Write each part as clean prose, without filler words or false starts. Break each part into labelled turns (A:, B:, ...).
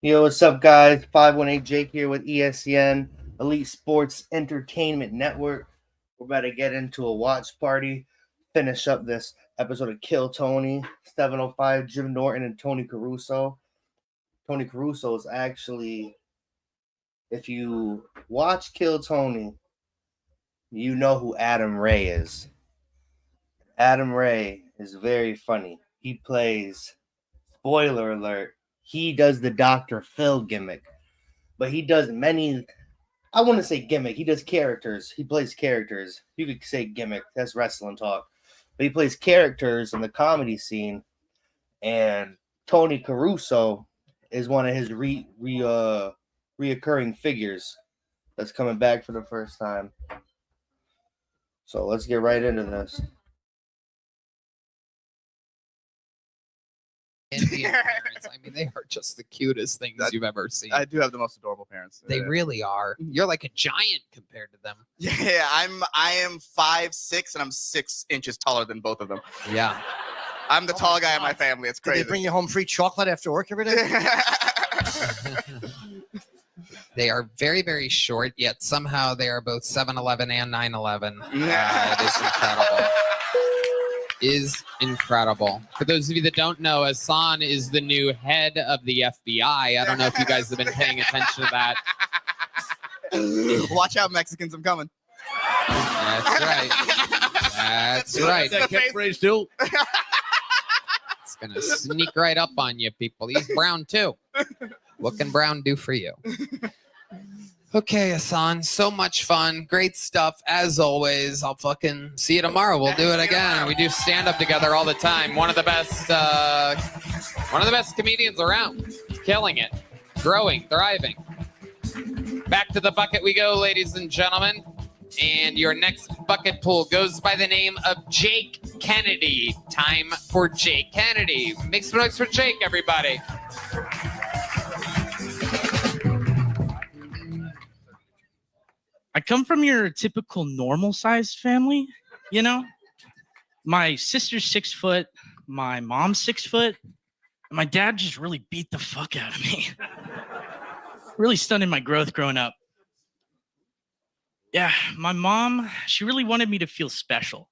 A: Yo, what's up, guys? 518 Jake here with ESEN, Elite Sports Entertainment Network. We're about to get into a watch party, finish up this episode of Kill Tony, 705, Jim Norton and Tony Caruso. Tony Caruso is actually, if you watch Kill Tony, you know who Adam Ray is. Adam Ray is very funny. He plays, spoiler alert, he does the Dr. Phil gimmick. But he does many, I wouldn't say gimmick. He does characters. He plays characters. You could say gimmick. That's wrestling talk. But he plays characters in the comedy scene. And Tony Caruso is one of his reoccurring figures that's coming back for the first time. So let's get right into this.
B: Indian parents. I mean, they are just the cutest things you've ever seen.
C: I do have the most adorable parents.
B: They really are. You're like a giant compared to them.
C: Yeah, I am 5'6" and I'm 6 inches taller than both of them.
B: Yeah.
C: I'm the tall guy in my family. It's
D: Did
C: crazy.
D: they bring you home free chocolate after work every day?
B: They are very, very short, yet somehow they are both 7'11" and 9'11". It is incredible. For those of you that don't know, ESEN is the new head of the FBI. I don't know if you guys have been paying attention to that.
C: Watch out, Mexicans! I'm coming.
B: That's right. That's right.
C: That catchphrase too.
B: It's gonna sneak right up on you, people. He's brown too. What can brown do for you? Okay, ESEN, so much fun. Great stuff, as always. I'll fucking see you tomorrow. We'll do it again. We do stand-up together all the time. One of the best comedians around. Killing it. Growing, thriving. Back to the bucket we go, ladies and gentlemen. And your next bucket pool goes by the name of Jake Kennedy. Time for Jake Kennedy. Make some noise for Jake, everybody.
E: I come from your typical normal sized family, you know? My sister's 6 foot, my mom's 6 foot, and my dad just really beat the fuck out of me. Really stunted my growth growing up. Yeah, my mom, she really wanted me to feel special.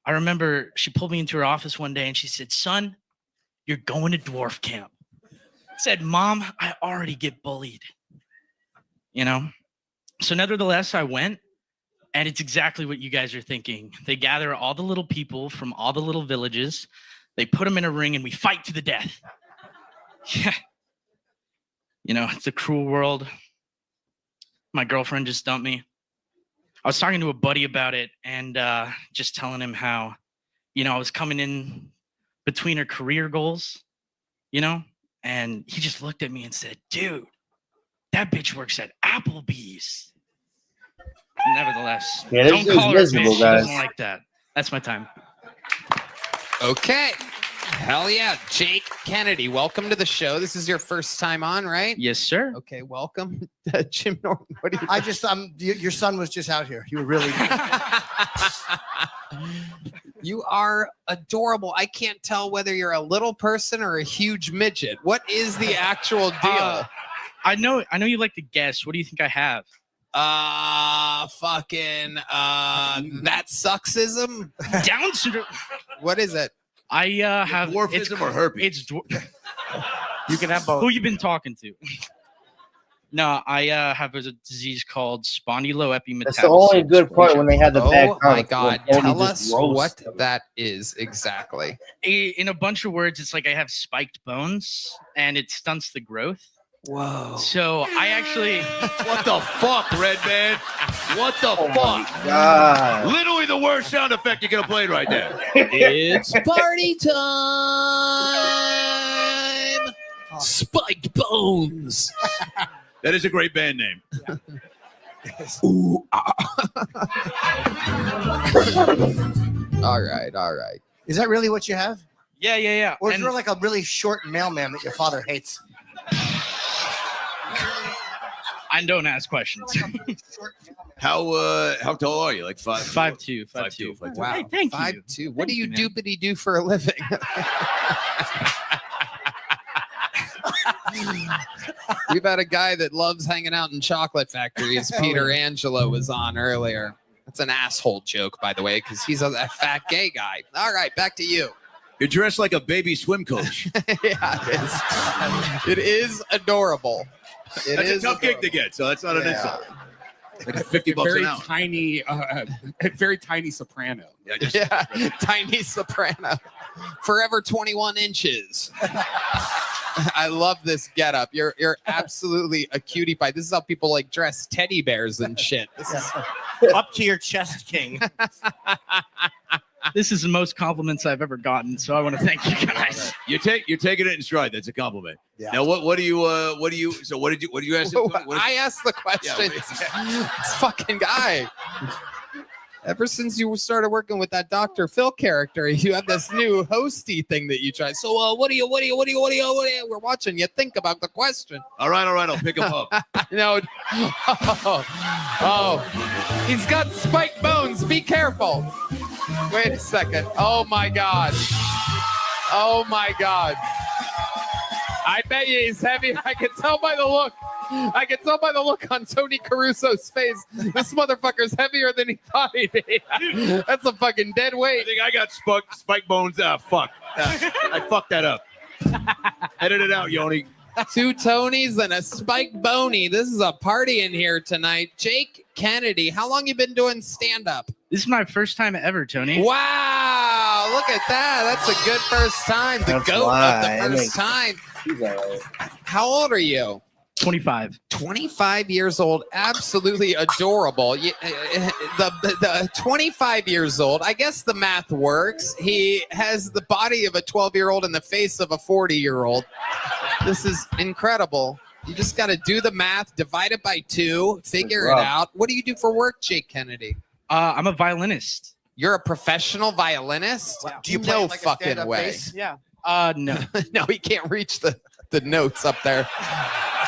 E: I remember she pulled me into her office one day and she said, "Son, you're going to dwarf camp." I said, "Mom, I already get bullied." You know? So nevertheless, I went, and it's exactly what you guys are thinking. They gather all the little people from all the little villages. They put them in a ring, and we fight to the death. Yeah. You know, it's a cruel world. My girlfriend just dumped me. I was talking to a buddy about it and just telling him how, you know, I was coming in between her career goals, you know, and he just looked at me and said, "Dude, that bitch works at Applebee's." Nevertheless,
A: Yeah,
E: don't call her a bitch.
A: miserable,
E: She
A: guys.
E: doesn't like that. That's my time.
B: Okay. Hell yeah. Jake Kennedy, welcome to the show. This is your first time on, right?
E: Yes, sir.
B: Okay, welcome. Jim Norton, what do you
D: I just, your son was just out here. You were really.
B: You are adorable. I can't tell whether you're a little person or a huge midget. What is the actual deal?
E: I know you like to guess. What do you think I have?
B: That sucksism?
E: Down syndrome.
B: What is it?
E: I have
C: Dwarfism or herpes?
D: You can have both.
E: Who you been talking to? No, I have a disease called spondyloepimetaphyseal.
A: That's the only good part when they had the back.
B: Oh my God.
A: Tony
B: Tell
A: just
B: us
A: roasts
B: what
A: them.
B: that is exactly.
E: In a bunch of words, it's like I have spiked bones and it stunts the growth.
B: Whoa.
E: So I actually
F: What the fuck, Red Man? What the fuck?
A: God.
F: Literally the worst sound effect you could have played right there.
B: It's party time. Spiked bones.
F: That is a great band name.
B: All right.
D: Is that really what you have?
E: yeah.
D: Or is
E: And
D: there like a really short mailman that your father hates?
E: I don't ask questions.
F: How tall are you? Like 5'2"?
E: 5'2".
B: Wow.
E: Hey, thank you.
B: 5'2". What do
E: Thank
B: you
E: you, man.
B: doopity do for a living? We've had a guy that loves hanging out in chocolate factories. Peter Angelo was on earlier. That's an asshole joke, by the way, because he's a fat gay guy. All right, back to you.
F: You're dressed like a baby swim coach.
B: Yeah, it is. It is adorable.
F: That's a tough gig to get, so that's not an insult. Like $50
G: very
F: an hour.
G: tiny, very tiny soprano.
F: Yeah, just-
B: Yeah, tiny soprano. Forever 21 inches. I love this getup. You're absolutely a cutie pie. This is how people like dress teddy bears and shit. This is
D: Up to your chest, King.
E: This is the most compliments I've ever gotten, so I want to thank you guys.
F: you're taking it in stride. That's a compliment.
D: Yeah.
F: Now, what do you ask him?
B: I asked the question. This fucking guy. Ever since you started working with that Dr. Phil character, you have this new hosty thing that you try. So, what do you? We're watching you think about the question.
F: All right, I'll pick him up.
B: No. Oh, he's got spiked bones. Be careful. Wait a second. Oh my God. Oh my God. I bet you he's heavy. I can tell by the look. I can tell by the look on Tony Caruso's face. This motherfucker's heavier than he thought he'd be. That's a fucking dead
F: I
B: weight.
F: think I got spike bones. Fuck. I fucked that up. Edit it out, Yoni.
B: 2 Tonys and a spiked bony. This is a party in here tonight. Jake Kennedy, how long you been doing stand-up?
E: This is my first time ever, Tony.
B: Wow, look at that. That's a good first time. The
A: That's
B: goat
A: why.
B: of the
A: I
B: first
A: mean-
B: time.
A: He's all right.
B: How old are you?
E: 25.
B: 25 years old, absolutely adorable. The 25 years old, I guess the math works. He has the body of a 12-year-old and the face of a 40-year-old. This is incredible. You just got to do the math, divide it by 2, figure it
A: rough.
B: out. What do you do for work, Jake Kennedy?
E: I'm a violinist.
B: You're a professional violinist?
D: Do you play
B: No
D: like a
B: fucking
D: stand-up
B: way.
D: bass?
E: Yeah. No.
B: No, he can't reach the notes up there.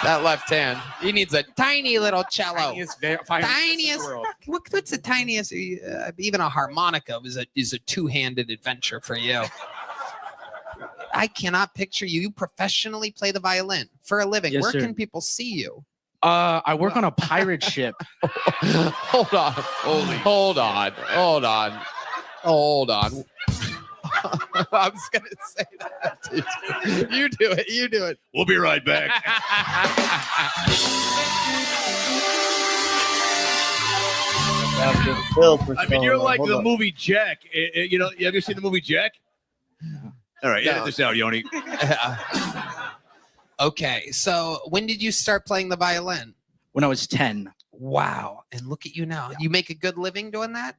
B: That left hand. He needs a tiny little cello.
G: Tiniest, finest in the
B: Tiniest.
G: world.
B: What's the tiniest? Even a harmonica is a two-handed adventure for you. I cannot picture you. You professionally play the violin for a living.
E: Yes,
B: Where
E: sir.
B: can people see you?
E: I work on a pirate ship.
B: Hold on. Hold on. I was gonna say that. Dude. You do it.
F: We'll be right back.
A: Dr. Phil persona.
F: I mean, you're like
A: Hold
F: the
A: on.
F: movie Jack. You know, have you seen the movie Jack? All right, edit
B: No.
F: this out, Yoni.
B: Okay, so when did you start playing the violin?
E: When I was 10.
B: Wow, and look at you now. You make a good living doing that?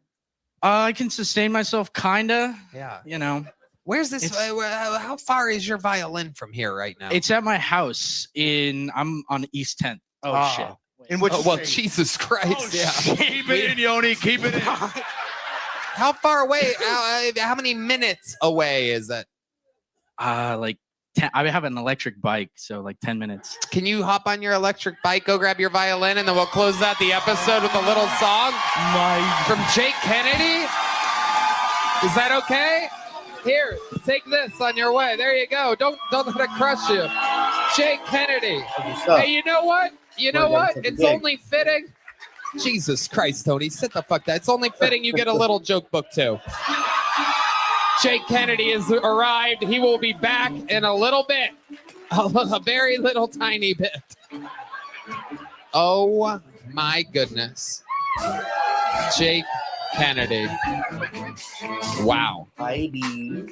E: I can sustain myself, kinda.
B: Yeah.
E: You know,
B: Where's this?
E: It's-
B: How far is your violin from here right now?
E: it's at my house I'm on East 10th. Oh, shit.
D: In which
B: Oh, well,
D: state?
B: Jesus Christ! Yeah.
F: Keep it in, Yoni. Keep it in.
B: How far away? How many minutes away is that?
E: Like 10. I have an electric bike, so like 10 minutes.
B: Can you hop on your electric bike, go grab your violin, and then we'll close out the episode with a little song from Jake Kennedy? Is that okay? Here, take this on your way. There you go. Don't let it crush you. Jake Kennedy.
A: What's up?
B: Hey, you know what? You know
A: We're
B: what?
A: gonna take a
B: It's
A: gig.
B: only fitting. Jesus Christ, Tony, sit the fuck down. It's only fitting you get a little joke book too. Jake Kennedy has arrived. He will be back in a little bit. A very little tiny bit. Oh my goodness. Jake Kennedy. Wow.
A: Heidi.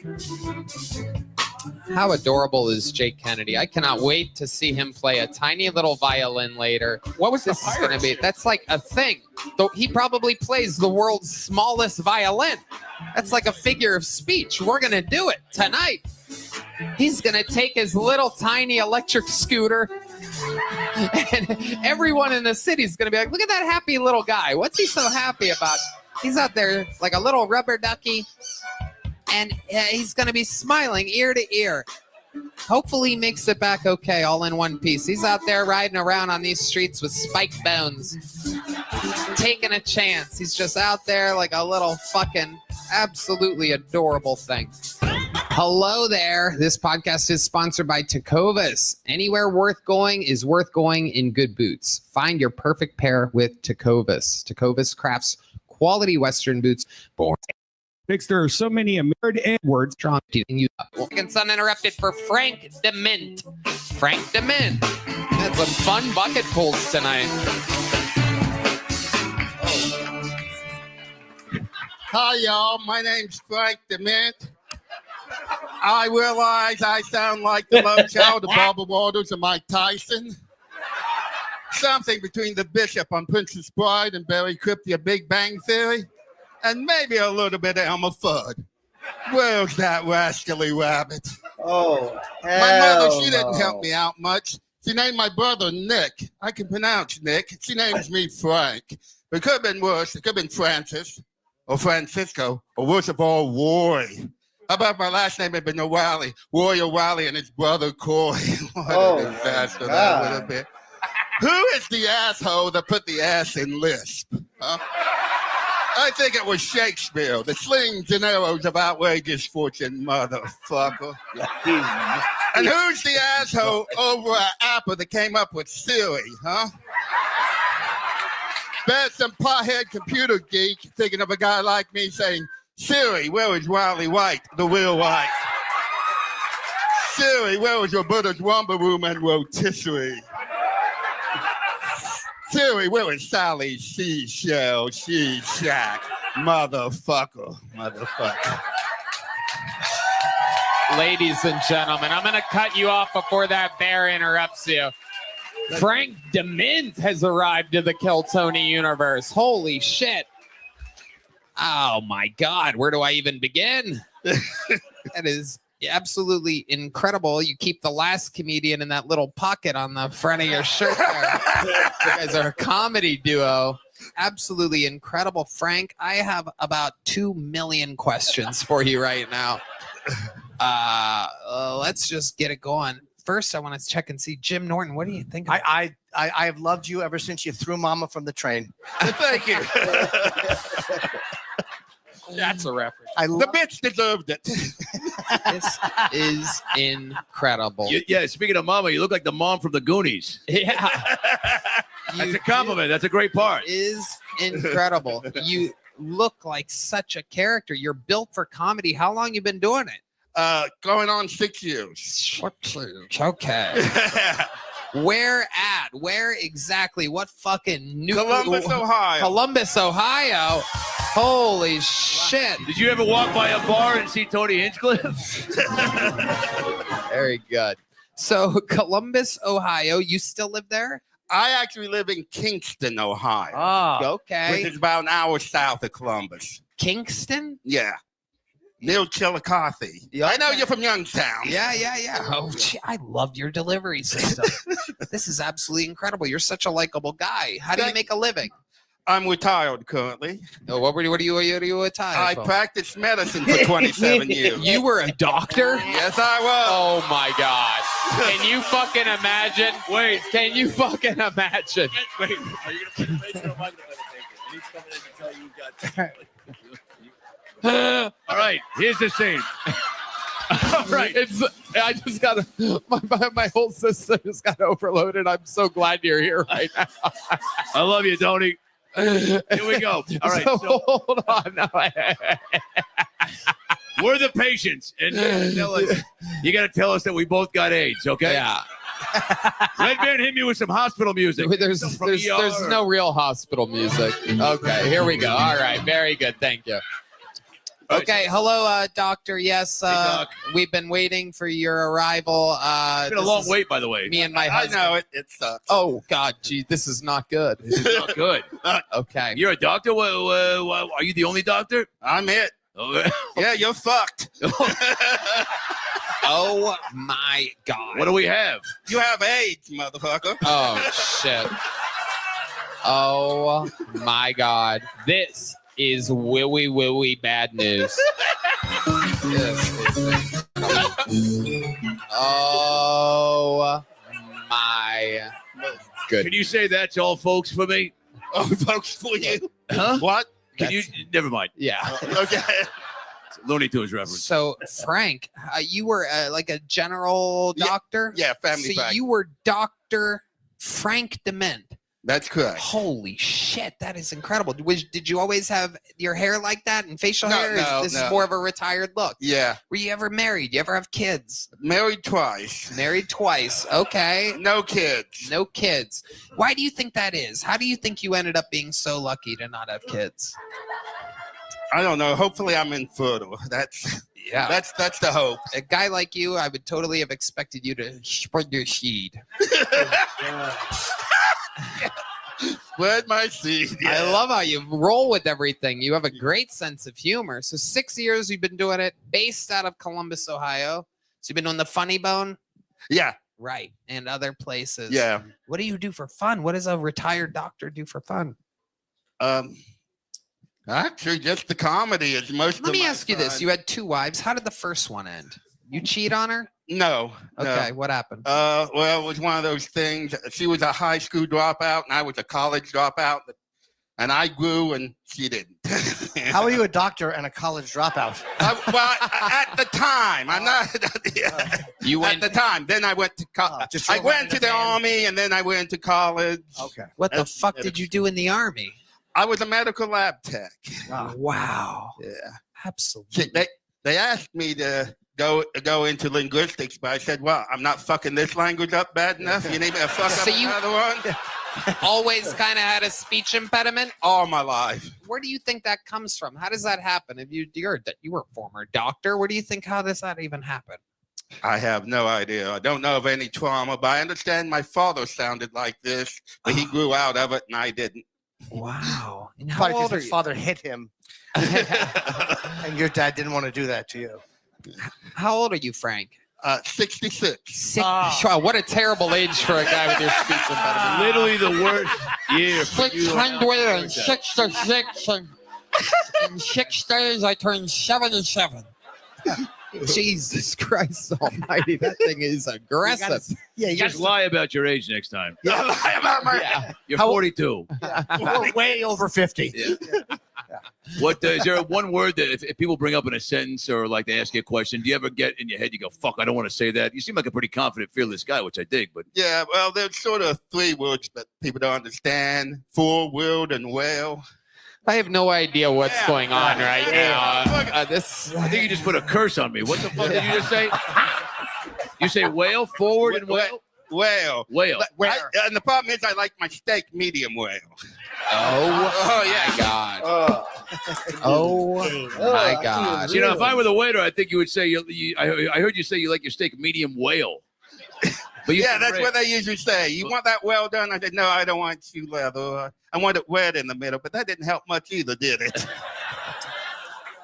B: How adorable is Jake Kennedy? I cannot wait to see him play a tiny little violin later.
G: What was
B: This
G: the
B: is going to
G: pirate
B: be,
G: ship?
B: that's like a thing. Though he probably plays the world's smallest violin. That's like a figure of speech. We're going to do it tonight. He's going to take his little tiny electric scooter, and everyone in the city is going to be like, look at that happy little guy. What's he so happy about? He's out there like a little rubber ducky, and he's going to be smiling ear to ear. Hopefully he makes it back okay, all in one piece. He's out there riding around on these streets with spiked bones, taking a chance. He's just out there like a little fucking absolutely adorable thing. Hello there. This podcast is sponsored by Tecovas. Anywhere worth going is worth going in good boots. Find your perfect pair with Tecovas. Tecovas crafts quality Western boots born.
G: There are so many American words.
B: Strong. Seconds uninterrupted for Frank DeMint. Frank DeMint. Had some fun bucket pulls tonight.
H: Hi, y'all. My name's Frank DeMint. I realize I sound like the Motel, the Barbara Walters, and Mike Tyson. Something between the Bishop on Princess Bride and Barry Kripke, A Big Bang Theory, and maybe a little bit of Elmer Fudd. Where's that rascally rabbit?
A: Oh,
H: My mother, she
A: hell
H: didn't
A: no.
H: help me out much. She named my brother Nick. I can pronounce Nick. She names me Frank. It could have been worse. It could have been Francis or Francisco, or worst of all, Roy. How about my last name had been O'Reilly? Roy O'Reilly and his brother Coy. What
A: Oh,
H: a disaster
A: my
H: that would
A: God.
H: have been. Who is the asshole that put the ass in Lisp? Huh? I think it was Shakespeare. The slings and arrows of outrageous fortune, motherfucker. And who's the asshole over at Apple that came up with Siri, huh? Bet some pothead computer geek thinking of a guy like me saying, Siri, where is Wiley White, the real White? Siri, where is Roberta's Rumble Room and Rotisserie? Siri, where is Sally's Seashell, She Shack? Motherfucker.
B: Ladies and gentlemen, I'm going to cut you off before that bear interrupts you. Frank DeMint has arrived to the Kill Tony universe. Holy shit. Oh my God. Where do I even begin? That is absolutely incredible. You keep the last comedian in that little pocket on the front of your shirt there. You guys are a comedy duo. Absolutely incredible. Frank, I have about 2 million questions for you right now. Let's just get it going. First, I want to check and see Jim Norton. What do you think?
D: I have loved you ever since you threw Mama from the train.
H: Thank you.
B: That's a reference.
H: The bitch deserved it.
B: This is incredible.
F: Yeah, speaking of mama, you look like the mom from the Goonies.
B: Yeah.
F: That's a compliment. That's a great part.
B: It is incredible. You look like such a character. You're built for comedy. How long you been doing it?
H: Going on 6 years.
B: Okay. Where at? Where exactly? What fucking new
H: Columbus, Ohio.
B: Columbus, Ohio. Holy shit.
F: Did you ever walk by a bar and see Tony Hinchcliffe?
B: Very good. So Columbus, Ohio, you still live there?
H: I actually live in Kingston, Ohio,
D: Ah,
H: which
B: Okay.
H: is about an hour south of Columbus.
B: Kingston?
H: Yeah. Near Chillicothe.
B: Yeah,
H: I know
B: okay.
H: you're from Youngstown.
B: Yeah. Oh, gee, I love your delivery system. This is absolutely incredible. You're such a likable guy. How do you make a living?
H: I'm retired currently.
B: Oh, what are you retired
H: I
B: from?
H: practiced medicine for 27 years.
B: You were a doctor?
H: Yes, I was.
B: Oh my God. Can you fucking imagine? Wait, can you fucking imagine?
F: Wait, are you going to put it or am I going to take it? He's coming in to tell you got. All right, here's the scene. All right.
B: I just got my whole system just got overloaded. I'm so glad you're here right now.
F: I love you, Tony. Here we go. All right.
B: So,
F: So
B: hold on. No,
F: we're the patients, and you got to tell us that we both got AIDS, okay?
B: yeah.
F: Red Man, hit me with some hospital music.
B: There's
F: From ER.
B: no real hospital music. Okay, here we go. All right, very good. Thank you. Okay, hello, doctor. Yes,
F: Doc.
B: we've been waiting for your arrival.
F: It's been a
B: this
F: long
B: is
F: wait, by the way.
B: Me and my
H: I
B: husband.
H: know it sucks.
B: Oh God, gee, this is not good.
F: This is not good.
B: Okay.
F: You're a doctor? Are you the only doctor?
H: I'm it.
F: Oh,
H: Yeah, you're fucked.
B: Oh my God.
F: what do we have?
H: You have AIDS, motherfucker.
B: Oh shit. Oh my God. This is willy bad news. This is oh my good.
F: Can you say that to all folks for me?
H: Oh, folks, for you.
F: Huh?
H: What?
F: Can you? Never mind.
B: Yeah.
H: Okay.
F: Looney Tunes reference.
B: So, Frank, you were like a general doctor?
H: Yeah, family
B: So
H: practice.
B: you were Dr. Frank Dement.
H: That's correct.
B: Holy shit, that is incredible. Did you always have your hair like that and facial
H: No,
B: hair?
H: no,
B: This
H: no.
B: is more of a retired look.
H: Yeah,
B: Were you ever married? You ever have kids?
H: married twice.
B: Married twice. Okay.
H: No kids.
B: No kids. Why do you think that is? How do you think you ended up being so lucky to not have kids?
H: I don't know. Hopefully, I'm infertile. That's the hope.
B: A guy like you, I would totally have expected you to spread your seed.
H: Spread my seed.
B: I love how you roll with everything. You have a great sense of humor. So 6 years you've been doing it, based out of Columbus, Ohio. So you've been doing the Funny Bone?
H: Yeah,
B: Right. And other places.
H: yeah.
B: What do you do for fun? What does a retired doctor do for fun?
H: Actually, just the comedy is most.
B: Let
H: of
B: me
H: my
B: ask you this.
H: fun.
B: You had 2 wives. How did the first one end? You cheat on her?
H: No.
B: Okay. What happened?
H: Well, it was one of those things. She was a high school dropout, and I was a college dropout. And I grew, and she didn't.
D: How are you a doctor and a college dropout?
H: At the time, I'm not.
B: You
H: At the time, then I went to college.
D: Just
H: I
D: drove
H: went
D: around
H: to
D: in a
H: the
D: van?
H: army, and then I went to college.
D: Okay.
B: What the
H: That's-
B: fuck did you do in the Army?
H: I was a medical lab tech.
B: Wow.
H: Yeah.
B: Absolutely.
H: They asked me to go into linguistics, but I said, well, I'm not fucking this language up bad enough. You need me to fuck
B: So
H: up
B: you-
H: another one?
B: Always kind of had a speech impediment.
H: All my life.
B: Where do you think that comes from? How does that happen? If you were a former doctor, where do you think, how does that even happen?
H: I have no idea. I don't know of any trauma, but I understand my father sounded like this, but he grew out of it and I didn't.
B: Wow. And how
D: Probably
B: old
D: because
B: are
D: his
B: you?
D: father hit him, and your dad didn't want to do that to you.
B: How old are you, Frank?
H: 66.
B: Wow, what a terrible age for a guy with your speech impediment.
F: Literally the worst year for you.
B: 666 and in 6 days I turned 77. Jesus Christ Almighty, that thing is aggressive.
D: Yeah, you
F: Just lie about your age next time.
H: Don't lie about my
B: Yeah.
F: You're
D: How-
F: 42.
D: We're way over 50.
F: What is there one word that if people bring up in a sentence or like they ask you a question, do you ever get in your head, you go, fuck, I don't want to say that? You seem like a pretty confident, fearless guy, which I dig, but
H: Yeah, well, there's sort of 3 words that people don't understand. Full, willed, and well.
B: I have no idea what's
H: Yeah.
B: going on right now. This
F: I think you just put a curse on me. What the fuck did you just say? You say whale, forward, and whale?
H: Well.
F: Whale.
H: And the problem is I like my steak medium well.
B: Oh,
H: yeah.
B: my God.
A: Oh,
B: My gosh.
F: You know, if I were the waiter, I think you would say, I heard you say you like your steak medium whale. But you
H: Yeah,
F: said
H: that's
F: rare.
H: what they usually say. You want that well done? I said, no, I don't want you leather. I want it wet in the middle, but that didn't help much either, did it?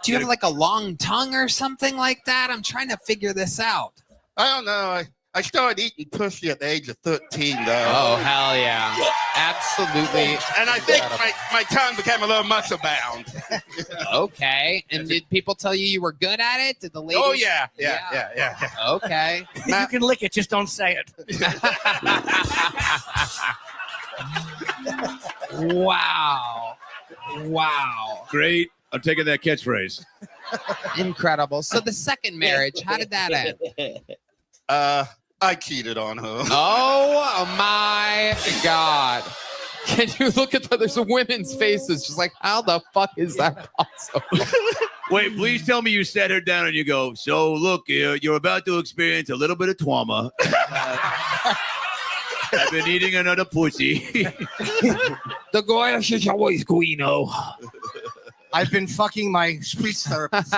B: Do you have like a long tongue or something like that? I'm trying to figure this out.
H: I don't know. I started eating pussy at the age of 13, though.
B: Oh, hell yeah. Absolutely.
H: And I think my tongue became a little muscle bound.
B: Okay. And did people tell you were good at it? Did the ladies?
H: Oh, yeah.
B: Okay.
D: You can lick it, just don't say it.
B: Wow. Wow.
F: Great. I'm taking that catchphrase.
B: Incredible. So the second marriage, how did that end?
H: I cheated on her.
B: Oh my God. Can you look at there's women's faces just like, how the fuck is that possible?
F: Wait, please tell me you sat her down and you go, so look, you're about to experience a little bit of trauma. I've been eating another pussy.
B: The goyish is always guino.
D: I've been fucking my speech therapist.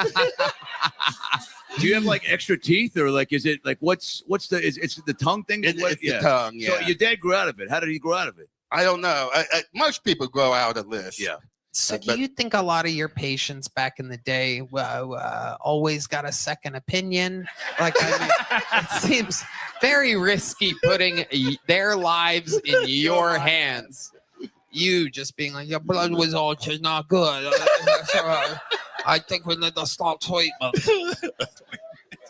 F: Do you have like extra teeth or like, is it like, what's the, it's the tongue thing?
H: It's
F: What-
H: the tongue, yeah.
F: So your dad grew out of it. How did he grow out of it?
H: I don't know. Most people grow out of this.
F: Yeah.
B: So do
H: But-
B: you think a lot of your patients back in the day always got a second opinion? Like, I mean, it seems very risky putting their lives in your hands. You just being like, your blood was all just not good. I think we need to stop treatment.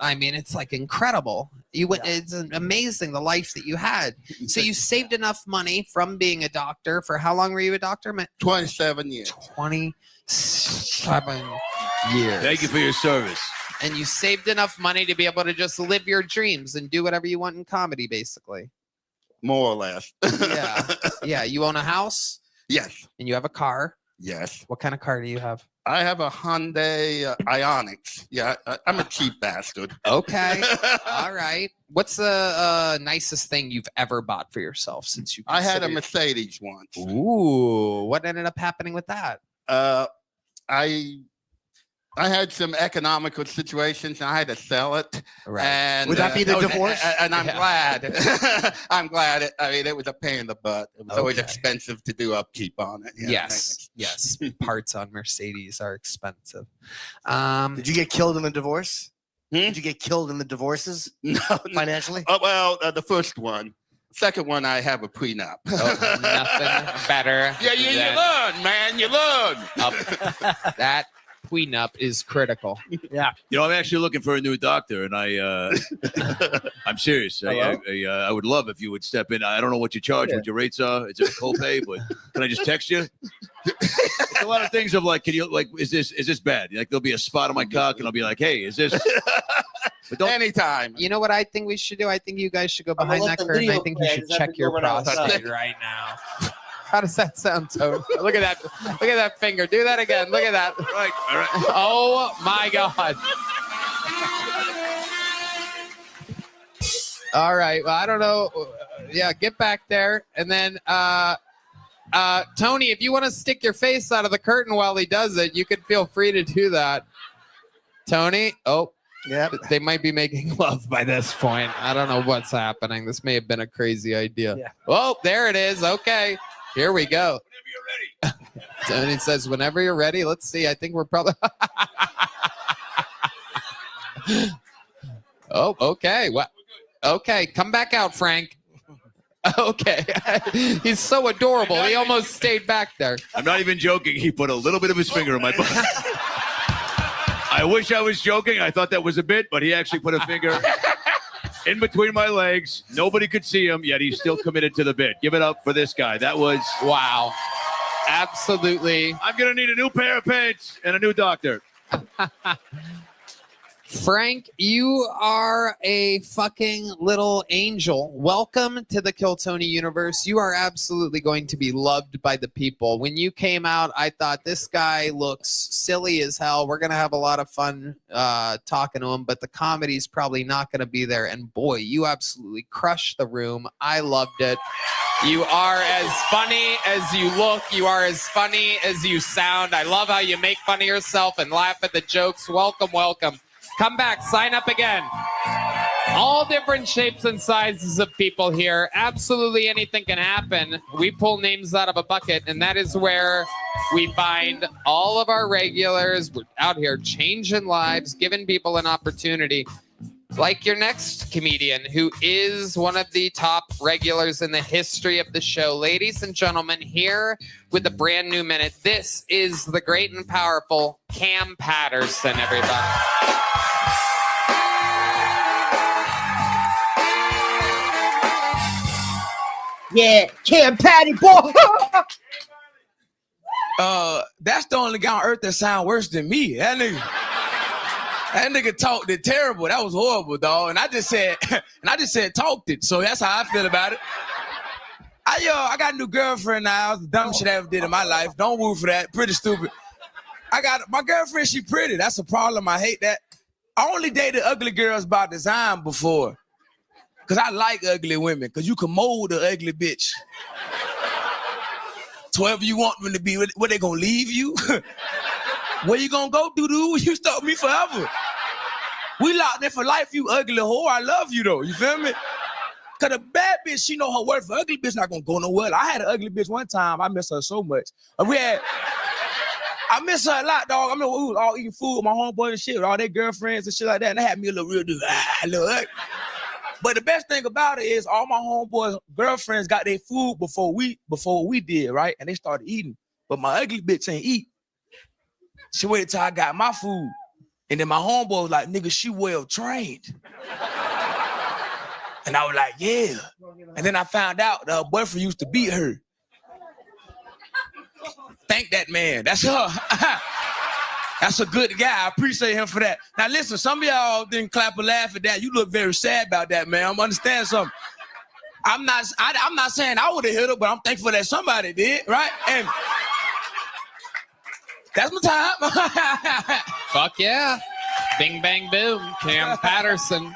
B: I mean, it's like incredible. It's amazing the life that you had. So you saved enough money from being a doctor. For how long were you a doctor?
H: 27 years.
B: 27 years.
F: Thank you for your service.
B: And you saved enough money to be able to just live your dreams and do whatever you want in comedy, basically.
H: More or less.
B: Yeah. Yeah. You own a house
H: Yes.
B: and you have a car.
H: Yes.
B: What kind of car do you have?
H: I have a Hyundai Ioniq. Yeah, I'm a cheap bastard.
B: Okay. All right. What's the nicest thing you've ever bought for yourself since you?
H: I had a
B: consider-
H: Mercedes once.
B: Ooh. What ended up happening with that?
H: I had some economical situations and I had to sell it.
B: Right.
H: And
D: Would that be the divorce?
H: And I'm
B: Yeah.
H: glad. I'm glad. It was a pain in the butt. It was always
B: Okay.
H: expensive to do upkeep on it.
B: Yes. Yes. Parts on Mercedes are expensive.
D: Did you get killed in the divorce?
H: Hmm?
D: Did you get killed in the divorces
H: No.
D: financially?
H: Oh, well, the first one. Second one, I have a prenup.
B: Oh, nothing better.
H: Yeah, you
B: than
H: learn, man. You learn.
B: that prenup is critical.
F: You know, I'm actually looking for a new doctor, and I'm serious. I would love if you would step in. I don't know what you charge, what your rates are. It's a copay, but can I just text you? It's a lot of things of like, can you like, is this bad? Like, there'll be a spot on my cock, and I'll be like, hey, is this? But don't.
H: Anytime.
B: You know what I think we should do? I think you guys should go
A: I'm gonna
B: behind
A: let
B: that
A: the
B: curtain. I
A: video
B: think
A: play.
B: you
A: I
B: should
A: just have
B: check
A: to
B: your
A: go run outside.
B: prostate right now. How does that sound, Toad? Look at that. Look at that finger. Do that again. Look at that.
F: Right, all right.
B: Oh my God. All right. Well, I don't know. Yeah, get back there. And then Tony, if you want to stick your face out of the curtain while he does it, you can feel free to do that. Tony,
D: Yeah.
B: they might be making love by this point. I don't know what's happening. This may have been a crazy idea.
D: Yeah.
B: Oh, there it is. Okay. Here we go.
F: Whenever you're ready.
B: Tony says, whenever you're ready. Let's see. I think we're probably. Oh, okay. What? Okay. Come back out, Frank. Okay. He's so adorable. He almost stayed back there.
F: I'm not even joking. He put a little bit of his finger in my butt. I wish I was joking. I thought that was a bit, but he actually put a finger in between my legs. Nobody could see him, yet he's still committed to the bit. Give it up for this guy. That was
B: Wow. Absolutely.
F: I'm going to need a new pair of pants and a new doctor.
B: Frank, you are a fucking little angel. Welcome to the Kill Tony universe. You are absolutely going to be loved by the people. When you came out, I thought this guy looks silly as hell. We're going to have a lot of fun talking to him, but the comedy's probably not going to be there. And boy, you absolutely crushed the room. I loved it. You are as funny as you look. You are as funny as you sound. I love how you make fun of yourself and laugh at the jokes. Welcome, welcome. Come back, sign up again. All different shapes and sizes of people here. Absolutely anything can happen. We pull names out of a bucket, and that is where we find all of our regulars. We're out here changing lives, giving people an opportunity. Like your next comedian, who is one of the top regulars in the history of the show. Ladies and gentlemen, here with a brand new minute, this is the great and powerful Cam Patterson, everybody.
A: Yeah, Cam Patty boy.
I: That's the only guy on earth that sound worse than me. That nigga talked it terrible. That was horrible, dog. And I just said talked it. So that's how I feel about it. I got a new girlfriend now. It's the dumbest shit I ever did in my life. Don't woo for that. Pretty stupid. I got my girlfriend. She pretty. That's a problem. I hate that. I only dated ugly girls by design before. Cause I like ugly women. Cause you can mold an ugly bitch. To wherever you want them to be. Where they gonna leave you? Where you gonna go, doo-doo? You stalk me forever. We locked in for life, you ugly whore. I love you though. You feel me? Cause a bad bitch, she know her worth. An ugly bitch not gonna go nowhere. I had an ugly bitch one time. I miss her so much. I miss her a lot, dog. I mean, we was all eating food with my homeboy and shit, with all their girlfriends and shit like that. And they had me a little real dude. Look. But the best thing about it is all my homeboys' girlfriends got their food before we did, right? And they started eating. But my ugly bitch ain't eat. She waited till I got my food. And then my homeboy was like, nigga, she well trained. And I was like, yeah. And then I found out her boyfriend used to beat her. Thank that man. That's her. That's a good guy. I appreciate him for that. Now listen, some of y'all didn't clap or laugh at that. You look very sad about that, man. I'm understand something. I'm not saying I would have hit her, but I'm thankful that somebody did, right? And that's my time.
B: Fuck yeah. Bing, bang, boom. Cam Patterson.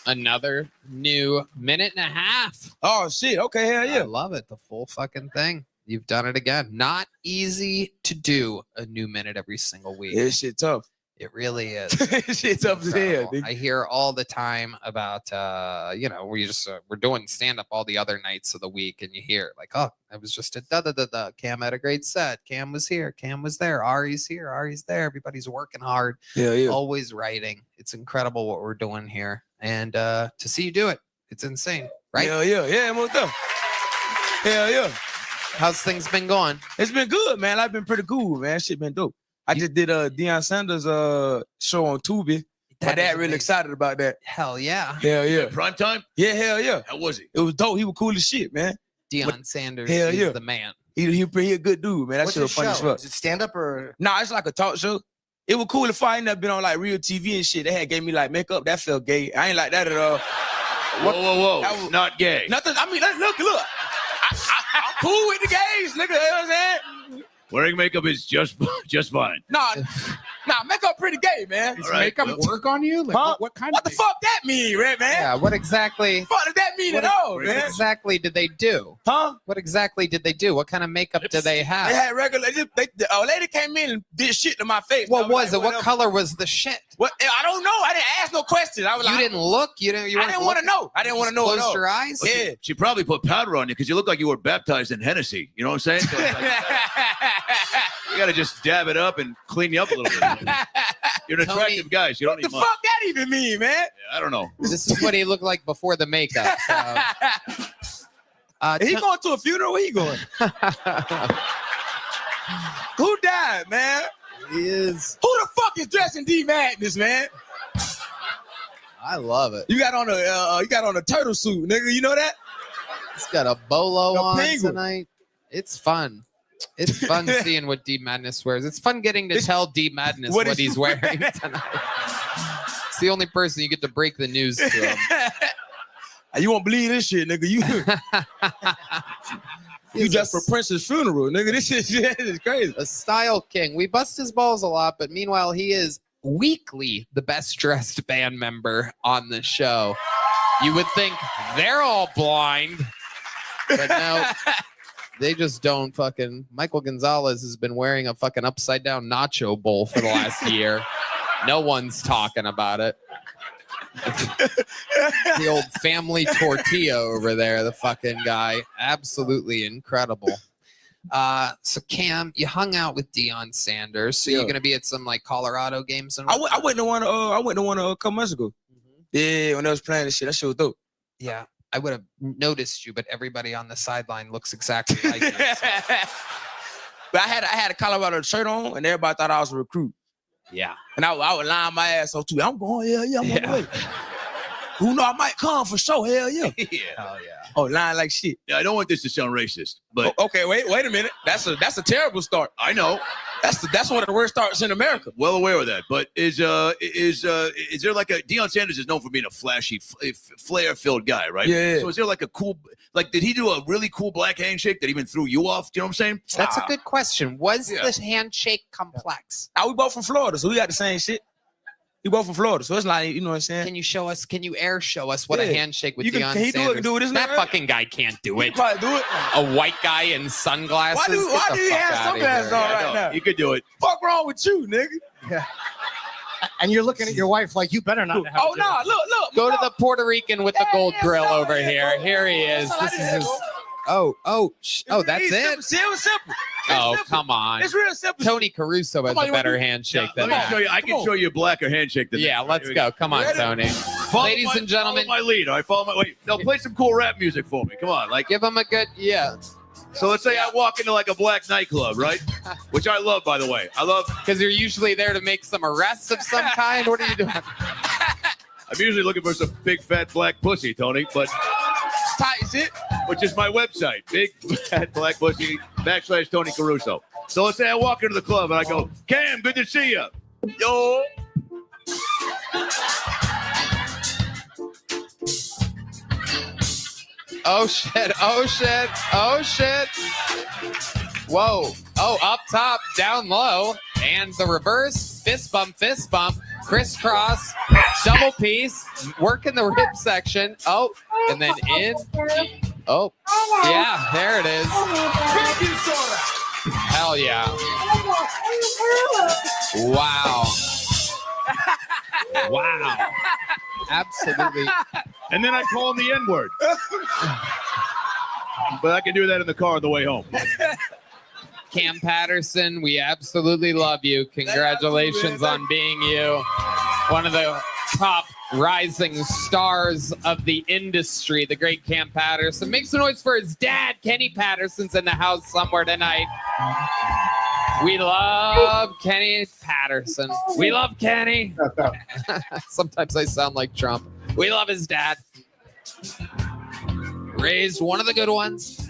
B: Another new minute and a half.
I: Oh, shit. Okay, hell
B: I
I: yeah.
B: love it. The full fucking thing. You've done it again. Not easy to do a new minute every single week.
I: This shit tough.
B: It really is.
I: Shit's up as hell,
B: So,
I: dude.
B: I hear all the time about, we're doing stand up all the other nights of the week, and you hear like, oh, I was just at da. Cam had a great set. Cam was here. Cam was there. Ari's here. Ari's there. Everybody's working hard.
I: Hell yeah.
B: Always writing. It's incredible what we're doing here, and to see you do it, it's insane, right?
I: Hell yeah. Yeah, most of. Hell yeah.
B: How's things been going?
I: It's been good, man. I've been pretty cool, man. Shit been dope. I just did Deion Sanders' show on Tubi. My dad really excited about that.
B: Hell yeah.
I: Hell yeah.
F: Prime time?
I: Yeah, hell yeah.
F: How was he?
I: It was dope. He was cool as shit, man.
B: Deion Sanders
I: hell
B: is
I: yeah.
B: the man.
I: He a good dude, man. That
D: What's
I: shit was
D: his
I: funny as
D: show?
I: fuck.
D: Is it stand up or?
I: Nah, it's like a talk show. It was cool if I ain't never been on like real TV and shit. They had gave me like makeup. That felt gay. I ain't like that at all.
F: Whoa.
I: That was-
F: It's not gay.
I: Nothing. I mean, look. I'm cool with the gays, nigga. You know what I'm saying?
F: Wearing makeup is just fine.
I: Nah, makeup pretty gay, man.
F: All right,
G: Makeup
F: well,
G: work on you? Like,
I: Huh?
G: what kind
I: What
G: of
I: the fuck that mean, Red man?
B: Yeah, what exactly?
I: What does that mean at all,
B: What
I: man?
B: exactly did they do?
I: Huh?
B: What exactly did they do? What kind of makeup did they
I: They
B: have?
I: had regular. A lady came in and did shit to my face. I
B: What was
I: like,
B: it? What
I: whatever.
B: color was the shit?
I: What? I don't know. I didn't ask no questions. I was
B: You
I: like,
B: didn't look. You didn't. You
I: I didn't want to know. I didn't want to know at
B: Closed
I: all.
B: your eyes.
I: Yeah.
F: She probably put powder on you because you look like you were baptized in Hennessy. You know what I'm saying? So it's like, you got to just dab it up and clean you up a little bit. You're an
B: Tony,
F: attractive guy. So you don't
I: What the
F: need much.
I: fuck that even mean, man?
F: Yeah, I don't know.
B: This is what he looked like before the makeup. So.
I: He going to a funeral? Where he going? Who died, man?
B: He is.
I: Who the fuck is dressing D Madness, man?
B: I love it.
I: You got on a turtle suit, nigga. You know that?
B: He's got a bolo
I: The
B: on
I: penguin.
B: tonight. It's fun. It's fun seeing what D Madness wears. It's fun getting to tell D Madness
I: what
B: what
I: is-
B: he's wearing tonight. It's the only person you get to break the news to him.
I: You won't believe this shit, nigga. You dressed for Prince's funeral, nigga. This is crazy.
B: A style king. We bust his balls a lot, but meanwhile, he is weekly the best dressed band member on the show. You would think they're all blind, but no, they just don't fucking. Michael Gonzalez has been wearing a fucking upside down nacho bowl for the last year. No one's talking about it. The old family tortilla over there, the fucking guy. Absolutely incredible. So Cam, you hung out with Deion Sanders. So you're
I: Yeah.
B: gonna be at some like Colorado games and
I: I went to one. I went to one a couple months ago. Yeah, when I was playing this shit, that shit was dope.
B: yeah, I would have noticed you, but everybody on the sideline looks exactly like you. So,
I: But I had a Colorado shirt on, and everybody thought I was a recruit.
B: yeah.
I: And I would line my ass off too. I'm going, hell yeah, I'm on the way. Who know I might come for sure, hell yeah.
F: Yeah.
B: Hell yeah.
I: Oh, lying like shit.
F: Yeah, I don't want this to sound racist, but
I: Okay, wait a minute. That's a terrible start.
F: I know.
I: That's one of the worst starts in America.
F: Well aware of that, but is there like a Deion Sanders is known for being a flashy, flair-filled guy, right?
I: Yeah.
F: So is there like a cool, like did he do a really cool black handshake that even threw you off? Do you know what I'm saying?
B: That's a good question. Was
F: Yeah.
B: the handshake complex?
I: We both from Florida, so we got the same shit. We both from Florida, so it's like, you know what I'm saying?
B: Can you show us? Can you show us what a
I: Yeah.
B: handshake with
I: You can-
B: Deion
I: can he do it?
B: Sanders?
I: Do it, isn't
B: that
I: that right?
B: fucking guy can't do
I: You
B: it.
I: probably do it.
B: A white guy in sunglasses.
I: Why do
B: Get the
I: he
B: fuck
I: have
B: outta
I: sunglasses
B: here.
I: on
F: Yeah,
I: right
F: no,
I: now?
F: you could do it.
I: Fuck wrong with you, nigga?
D: And you're looking at your wife like you better not have.
I: Oh no, look.
B: Go to the Puerto Rican with the gold
I: Yeah,
B: grill
I: no,
B: over
I: yeah,
B: here.
I: no,
B: Here he
I: yeah,
B: is.
I: that's all I
B: This is
I: did,
B: his.
I: bro.
B: Oh, that's it.
I: See, it was simple.
B: Oh,
I: simple.
B: come on.
I: It's real simple.
B: Tony Caruso has
I: Come on,
B: a
I: you wanna
B: better
I: do-
B: handshake
F: Let
B: than
F: me
B: that.
F: show you. I
I: Come
F: can
I: on.
F: show you a blacker handshake than
B: Yeah,
F: that.
B: let's
F: Here we
B: go. Come on,
I: Ready?
B: Tony.
F: Follow
B: Ladies
F: my-
B: and gentlemen,
F: follow my lead. All right, follow my wait. No, play some cool rap music for me. Come on, like
B: give him a good yeah.
F: so. Let's say I walk into like a black nightclub, right? Which I love, by the way. I love.
B: Because you're usually there to make some arrests of some kind. What are you doing?
F: I'm usually looking for some big fat black pussy, Tony, but
I: Tight shit.
F: which is my website, big fat black pussy / Tony Caruso. So let's say I walk into the club and I go, Cam, good to see you. Yo.
B: Oh shit, oh shit, oh shit. Whoa. Oh, up top, down low. And the reverse, fist bump, crisscross, double piece, working the rib section. Oh, and then in. Oh, yeah, there it is. Hell yeah. Wow. Wow. Absolutely.
F: And then I call him the N-word. But I can do that in the car on the way home.
B: Cam Patterson, we absolutely love you. Congratulations on being you. One of the top rising stars of the industry, the great Cam Patterson. Make some noise for his dad. Kenny Patterson's in the house somewhere tonight. We love Kenny Patterson. We love Kenny. Sometimes I sound like Trump. We love his dad. Raised one of the good ones.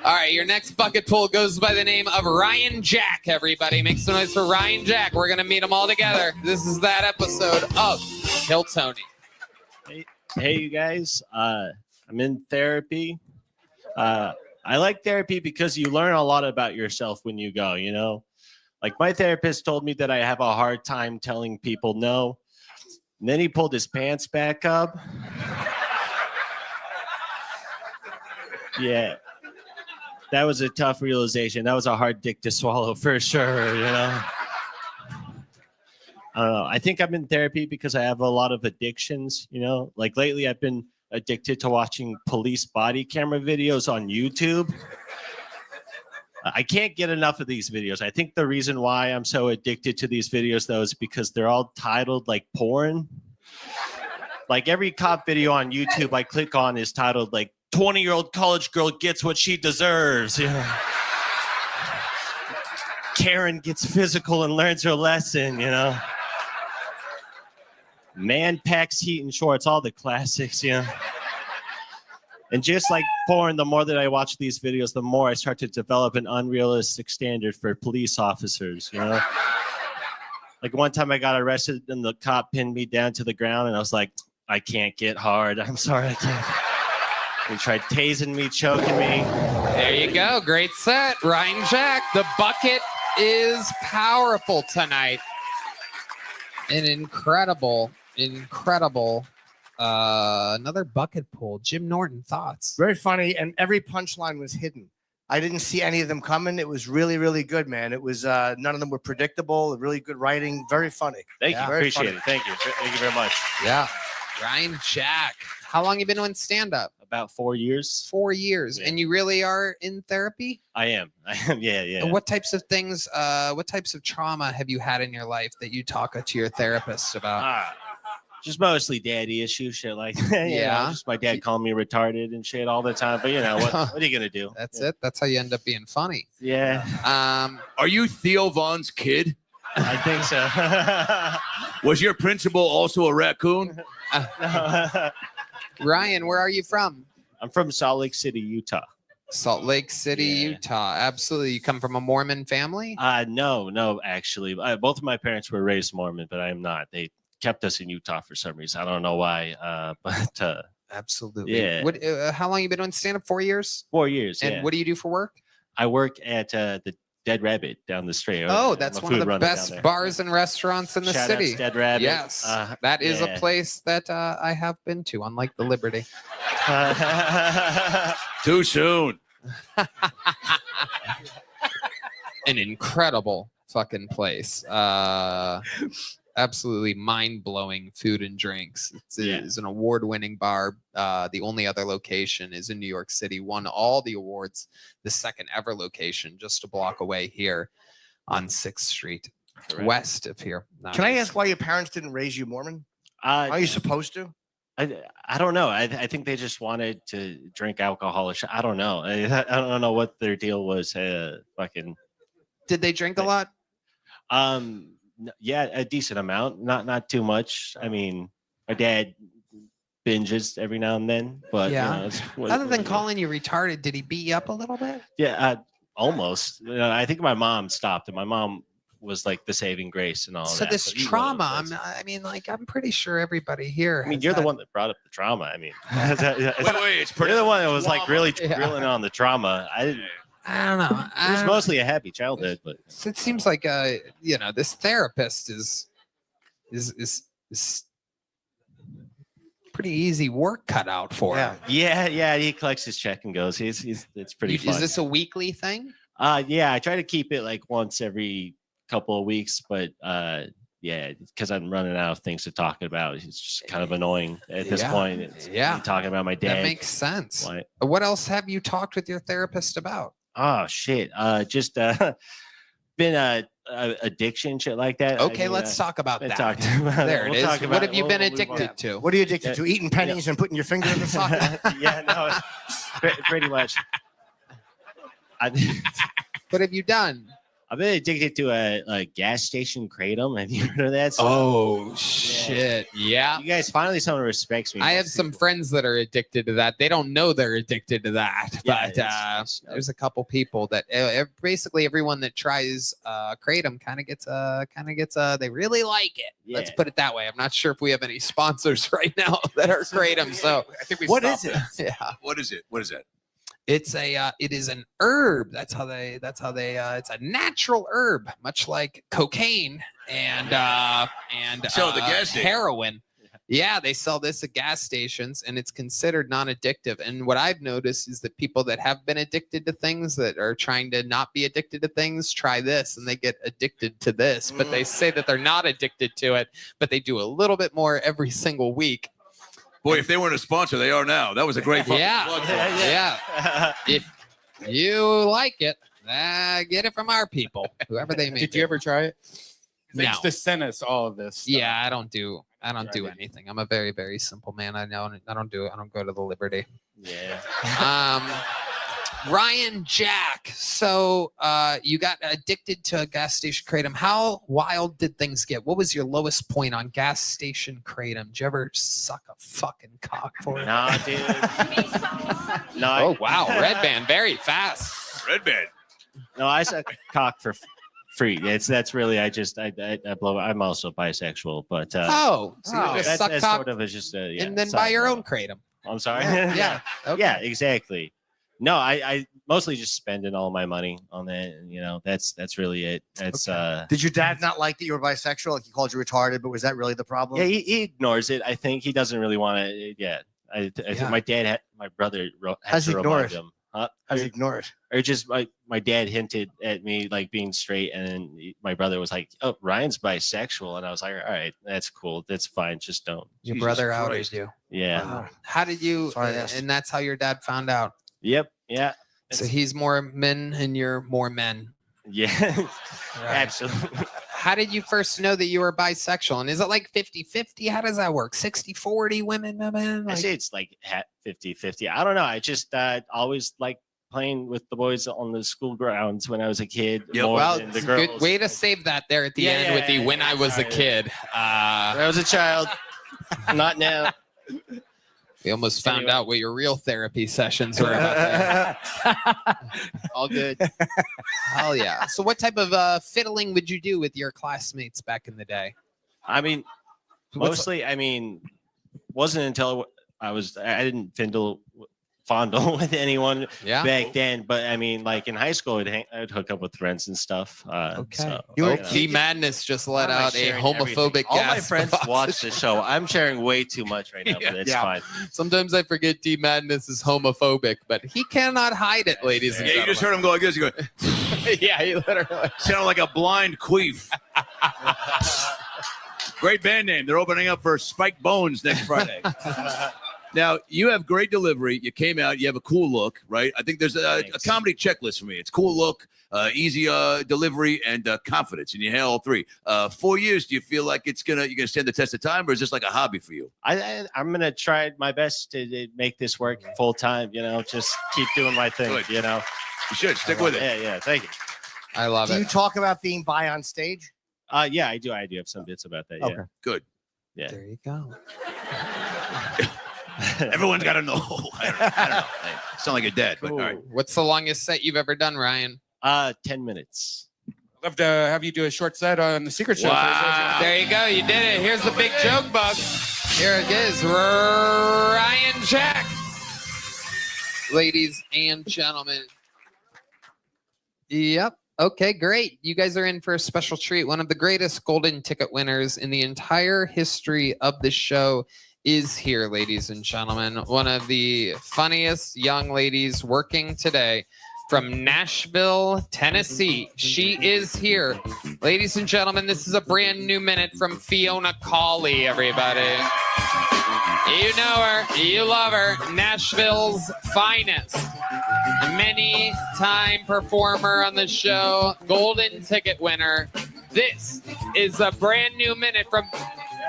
B: All right, your next bucket pool goes by the name of Ryan Jack, everybody. Make some noise for Ryan Jack. We're going to meet them all together. This is that episode of Kill Tony.
J: Hey, you guys. I'm in therapy. I like therapy because you learn a lot about yourself when you go, you know? Like my therapist told me that I have a hard time telling people no. And then he pulled his pants back up. Yeah. That was a tough realization. That was a hard dick to swallow for sure, you know? I don't know. I think I'm in therapy because I have a lot of addictions, you know? Like lately I've been addicted to watching police body camera videos on YouTube. I can't get enough of these videos. I think the reason why I'm so addicted to these videos, though, is because they're all titled like porn. Like every cop video on YouTube I click on is titled like 20-year-old college girl gets what she deserves. You know? Karen gets physical and learns her lesson, you know? Man packs heat and shorts, all the classics, you know? And just like porn, the more that I watch these videos, the more I start to develop an unrealistic standard for police officers, you know? Like one time I got arrested and the cop pinned me down to the ground and I was like, I can't get hard. I'm sorry, I can't. He tried tasing me, choking me.
B: There you go. Great set. Ryan Jack. The bucket is powerful tonight. An incredible another bucket pool. Jim Norton, thoughts?
D: Very funny, and every punchline was hidden. I didn't see any of them coming. It was really, really good, man. It was none of them were predictable. Really good writing. Very funny.
J: Thank you.
D: Very
J: Appreciate
D: funny.
J: it. Thank you. Thank you very much.
B: Yeah. Ryan Jack. How long you been doing stand-up?
J: About 4 years.
B: 4 years.
J: Yeah.
B: And you really are in therapy?
J: I am. Yeah.
B: And what types of things, what types of trauma have you had in your life that you talk to your therapist about?
J: Just mostly daddy issues, shit like that.
B: Yeah.
J: Just my dad calling me retarded and shit all the time. But you know, what are you gonna do?
B: That's it. That's how you end up being funny.
J: Yeah.
F: Are you Theo Vaughn's kid?
J: I think so.
F: Was your principal also a raccoon?
B: Ryan, where are you from?
J: I'm from Salt Lake City, Utah.
B: Salt Lake City,
J: Yeah.
B: Utah. Absolutely. You come from a Mormon family?
J: No, actually. Both of my parents were raised Mormon, but I am not. They kept us in Utah for some reason. I don't know why. But
B: Absolutely.
J: yeah.
B: What? How long you been doing stand-up? 4 years?
J: 4 years.
B: And
J: yeah.
B: what do you do for work?
J: I work at the Dead Rabbit down the street.
B: Oh,
J: I'm
B: that's
J: a
B: one of
J: food
B: the
J: runner down
B: best
J: there.
B: bars and restaurants in the
J: Shout outs
B: city.
J: Dead Rabbit.
B: Yes, that is
J: yeah.
B: a place that I have been to, unlike the Liberty.
F: Too soon.
B: An incredible fucking place. Absolutely mind-blowing food and drinks. It's an award-winning bar. The only other location is in New York City. Won all the awards. The second ever location, just a block away here on 6th Street, west of here.
D: Can I ask why your parents didn't raise you Mormon? Are you supposed to?
J: I don't know. I think they just wanted to drink alcohol. I don't know. I don't know what their deal was. Fucking.
B: Did they drink a lot?
J: Yeah, a decent amount. Not too much. I mean, my dad binges every now and then, but
B: Yeah.
J: you know,
B: Other than calling you retarded, did he beat you up a little bit?
J: yeah, almost. I think my mom stopped, and my mom was like the saving grace and all
B: So
J: that.
B: this
J: but either
B: trauma,
J: one of those-
B: I mean, like, I'm pretty sure everybody here.
J: I mean,
B: has
J: you're the
B: had-
J: one that brought up the trauma. I mean,
F: Wait, it's
J: you're the one that was like really
B: Yeah.
J: drilling on the trauma. I didn't.
B: I don't know.
J: It was mostly a happy childhood, but
B: It seems like this therapist is pretty easy work cut out for him.
J: yeah, he collects his check and goes. It's pretty fun.
B: Is this a weekly thing?
J: Yeah, I try to keep it like once every couple of weeks, but yeah, because I'm running out of things to talk about. It's just kind of annoying at this
B: Yeah.
J: point. It's
B: Yeah.
J: me talking about my dad.
B: That makes sense.
J: Why-
B: What else have you talked with your therapist about?
J: Oh shit! Just been addiction, shit like that.
B: Okay, let's talk about
J: been
B: that.
J: talked about
B: There it
J: We'll
B: is.
J: talk
B: What
J: about
B: have
J: it.
B: you been
J: We'll move on.
B: addicted to?
D: What are you addicted to? Eating pennies and putting your finger in the socket?
J: Yeah, no, pretty much.
B: What have you done?
J: I've been addicted to a gas station kratom. Have you heard of that?
B: Oh shit! Yeah.
J: You guys, finally someone respects me.
B: I have some friends that are addicted to that. They don't know they're addicted to that,
J: Yeah,
B: but
J: it's-
B: there's a couple people that basically everyone that tries kratom kind of gets they really like it. Let's
J: Yeah.
B: put it that way. I'm not sure if we have any sponsors right now that are kratom. So
C: I think we
D: What
C: stopped
D: is it?
B: yeah,
F: What is it? What is that?
B: it is an herb. That's how they it's a natural herb, much like cocaine and
F: So the gas station.
B: heroin. Yeah, they sell this at gas stations and it's considered non-addictive. And what I've noticed is that people that have been addicted to things that are trying to not be addicted to things try this and they get addicted to this, but they say that they're not addicted to it, but they do a little bit more every single week.
F: Boy, if they weren't a sponsor, they are now. That was a great fucking
B: Yeah.
F: plug for us.
B: Yeah. If you like it, get it from our people, whoever they may
K: Did
B: be.
K: you ever try it? They
B: No.
K: used to send us all of this. stuff.
B: Yeah, I don't do
K: Tried it.
B: anything. I'm a very, very simple man. I don't go to the Liberty.
J: Yeah.
B: Ryan Jack. So you got addicted to a gas station kratom. How wild did things get? What was your lowest point on gas station kratom? Did you ever suck a fucking cock for it?
J: Nah, dude. No,
B: Oh wow, Red Band, very fast.
F: Red Band.
J: no, I suck cock for free. That's really I blow. I'm also bisexual, but
B: Oh, so you just
J: that's
B: suck
J: that's
B: cock
J: sort of just yeah,
B: and then
J: side
B: buy your
J: note.
B: own kratom.
J: I'm sorry.
B: Yeah. Okay.
J: Yeah, exactly. No, I mostly just spending all my money on that. That's really it. That's
D: Did your dad not like that you were bisexual? Like he called you retarded, but was that really the problem?
J: yeah, he ignores it. I think he doesn't really want to. Yeah, I think my dad had my brother
D: How's
J: had
D: he
J: to
D: ignore
J: remind
D: it?
J: him. Huh?
D: How's he ignore it?
J: Or just my dad hinted at me like being straight, and then my brother was like, "Oh, Ryan's bisexual," and I was like, "All right, that's cool, that's fine, just don't."
B: Your
F: Jesus
B: brother outed
F: Christ.
B: you.
J: Yeah.
B: How did you?
D: Sorry, I asked.
B: And that's how your dad found out.
J: Yep. Yeah.
B: So he's more men and you're more men.
J: Yeah. Absolutely.
B: How did you first know that you were bisexual? And is it like 50-50? How does that work? 60-40 women, men?
J: I
B: Like,
J: say it's like 50-50. I don't know. I just always like playing with the boys on the school grounds when I was a kid.
F: Yep.
J: More
B: well,
J: than the
B: it's a good
J: girls.
B: way to save that there at the
J: Yeah,
B: end with the
J: yeah,
B: when I was a
J: sorry.
B: kid.
J: When I was a child. Not now.
B: We almost found
J: Anyway.
B: out what your real therapy sessions were about there. All good. Hell yeah. So what type of fiddling would you do with your classmates back in the day?
J: I mean,
B: What's-
J: mostly, wasn't until I didn't fondle with anyone
B: Yeah.
J: back then. But I mean, like in high school, I'd hook up with friends and stuff.
B: Okay.
J: So,
D: You were-
B: D Madness just let
J: Why am I
B: out a
J: sharing
B: homophobic
J: everything? All my
B: gas
J: friends
B: box.
J: watch the show. I'm sharing way too much right now, but it's
K: Yeah.
J: fine.
B: Sometimes I forget D Madness is homophobic, but he cannot hide it, ladies and
F: Yeah, you just heard
B: gentlemen.
F: him go like this. You go,
B: Yeah, he literally.
F: sound like a blind queef. Great band name. They're opening up for Spike Bones next Friday. Now, you have great delivery. You came out. You have a cool look, right? I think there's a
J: Thanks.
F: comedy checklist for me. It's cool look, easy delivery, and confidence. And you have all three. 4 years, do you feel like you're gonna stand the test of time, or is this like a hobby for you?
J: I'm gonna try my best to make this work full time. Just keep doing my thing.
F: Good.
J: You
F: should stick with it.
J: Yeah. Thank you.
B: I love
D: Do you
B: it.
D: talk about being bi on stage?
J: Yeah, I do. I do have some bits about that. Yeah.
D: Okay.
F: Good.
J: Yeah.
B: There you go.
F: Everyone's got to know. I don't know. I sound like your dad, but all right.
B: What's the longest set you've ever done, Ryan?
J: 10 minutes.
K: I'd love to have you do a short set on the Secret Show.
B: Wow. There you go. You did it. Here's the big joke book. Here it is. Ryan Jack. Ladies and gentlemen. Yep. Okay, great. You guys are in for a special treat. One of the greatest golden ticket winners in the entire history of the show is here, ladies and gentlemen. One of the funniest young ladies working today from Nashville, Tennessee. She is here. Ladies and gentlemen, this is a brand new minute from Fiona Cawley, everybody. You know her, you love her, Nashville's finest. A many-time performer on the show, golden ticket winner. This is a brand new minute from,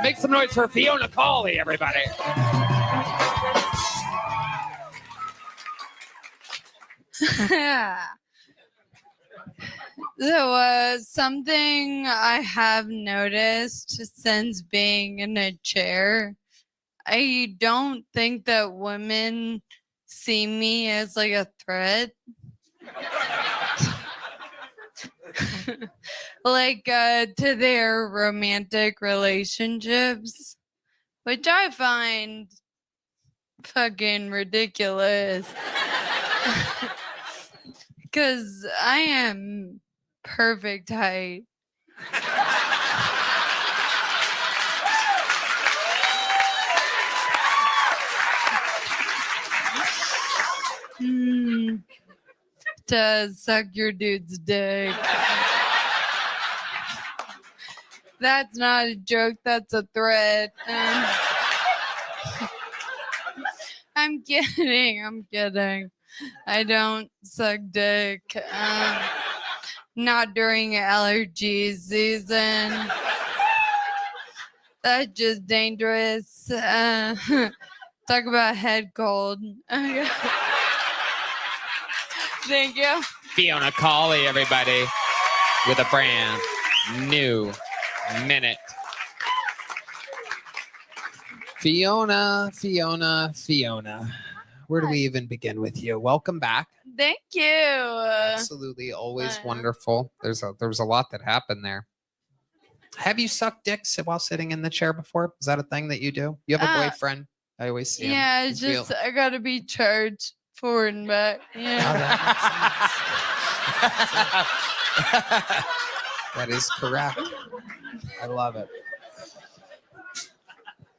B: make some noise for Fiona Cawley, everybody.
L: So, something I have noticed since being in a chair, I don't think that women see me as like a threat. Like to their romantic relationships, which I find fucking ridiculous. Because I am perfect height. To suck your dude's dick. That's not a joke, that's a threat. I'm kidding. I don't suck dick. Not during allergy season. That's just dangerous. Talk about head cold. Thank you.
B: Fiona Cawley, everybody, with a brand new minute. Fiona. Where do we even begin with you? Welcome back.
L: Thank you.
B: Absolutely, always wonderful. There was a lot that happened there. Have you sucked dicks while sitting in the chair before? Is that a thing that you do? You have a boyfriend? I always see him.
L: Yeah, it's just I gotta be charged forward and back. Yeah.
B: That is correct. I love it.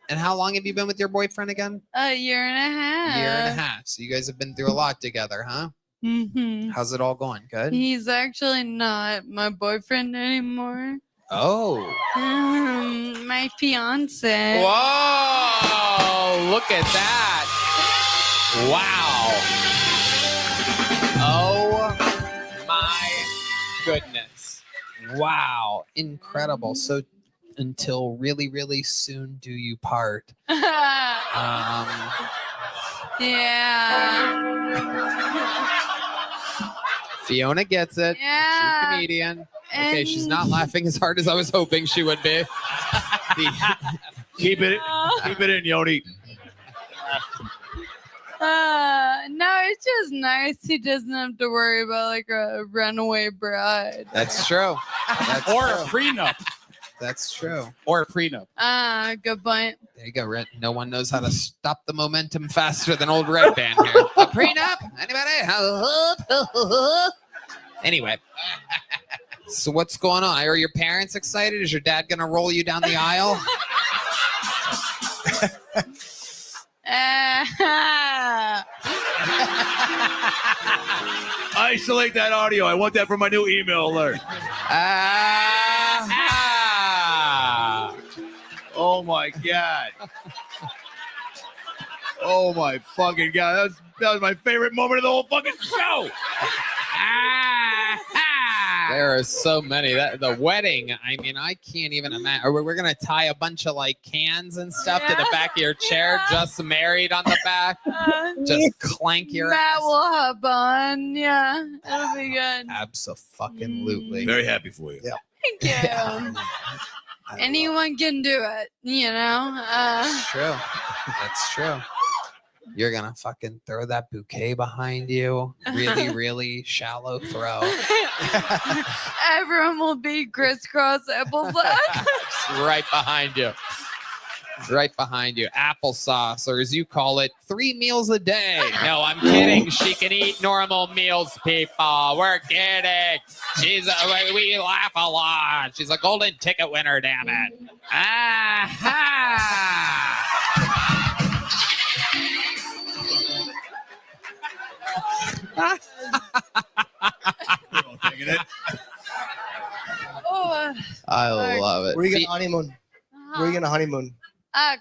B: And how long have you been with your boyfriend again?
L: A year and a half.
B: Year and a half. So you guys have been through a lot together, huh?
L: Mm-hmm.
B: How's it all going? Good?
L: He's actually not my boyfriend anymore.
B: Oh.
L: My fiance.
B: Whoa! Look at that. Wow. Oh my goodness. Wow. Incredible. So until really, really soon do you part.
L: Yeah.
B: Fiona gets it.
L: Yeah.
B: She's a comedian. Okay, she's not laughing as hard as I was hoping she would be.
F: Keep it in, Yoni.
L: No, it's just nice. He doesn't have to worry about like a runaway bride.
B: That's true.
K: Or a prenup.
B: That's true.
K: Or a prenup.
L: Good point.
B: There you go, Red. No one knows how to stop the momentum faster than old Red Band here. A prenup? Anybody? Anyway. So what's going on? Are your parents excited? Is your dad going to roll you down the aisle?
F: Isolate that audio. I want that for my new email alert. Oh my God. Oh my fucking God. That was my favorite moment of the whole fucking show.
B: There are so many. The wedding, I mean, I can't even imagine. We're going to tie a bunch of like cans and stuff to the back of your chair, just married on the back. Just clank your
L: Matt
B: ass.
L: will hop on. Yeah, it'll be good.
B: Abso-fucking-lutely.
F: Very happy for you.
B: Yeah.
L: Thank you. Anyone can do it, you know?
B: That's true. That's true. You're gonna fucking throw that bouquet behind you. Really, really shallow throw.
L: Everyone will be crisscross applesauce.
B: Right behind you. Right behind you. Applesauce, or as you call it, 3 meals a day. No, I'm kidding. She can eat normal meals, people. We're kidding. We laugh a lot. She's a golden ticket winner, damn it. Aha!
L: Oh,
B: I love it.
D: Where are you going to honeymoon? Where are you going to honeymoon?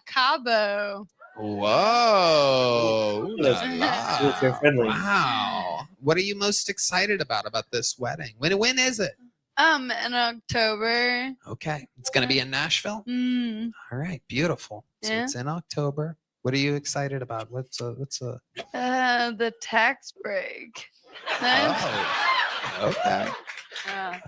L: Cabo.
B: Whoa. Ooh la la.
A: friendly.
B: Wow. What are you most excited about this wedding? When is it?
L: In October.
B: Okay. It's going to be in Nashville? All right. Beautiful. So
L: Yeah.
B: it's in October. What are you excited about? What's
L: The tax break.
B: okay.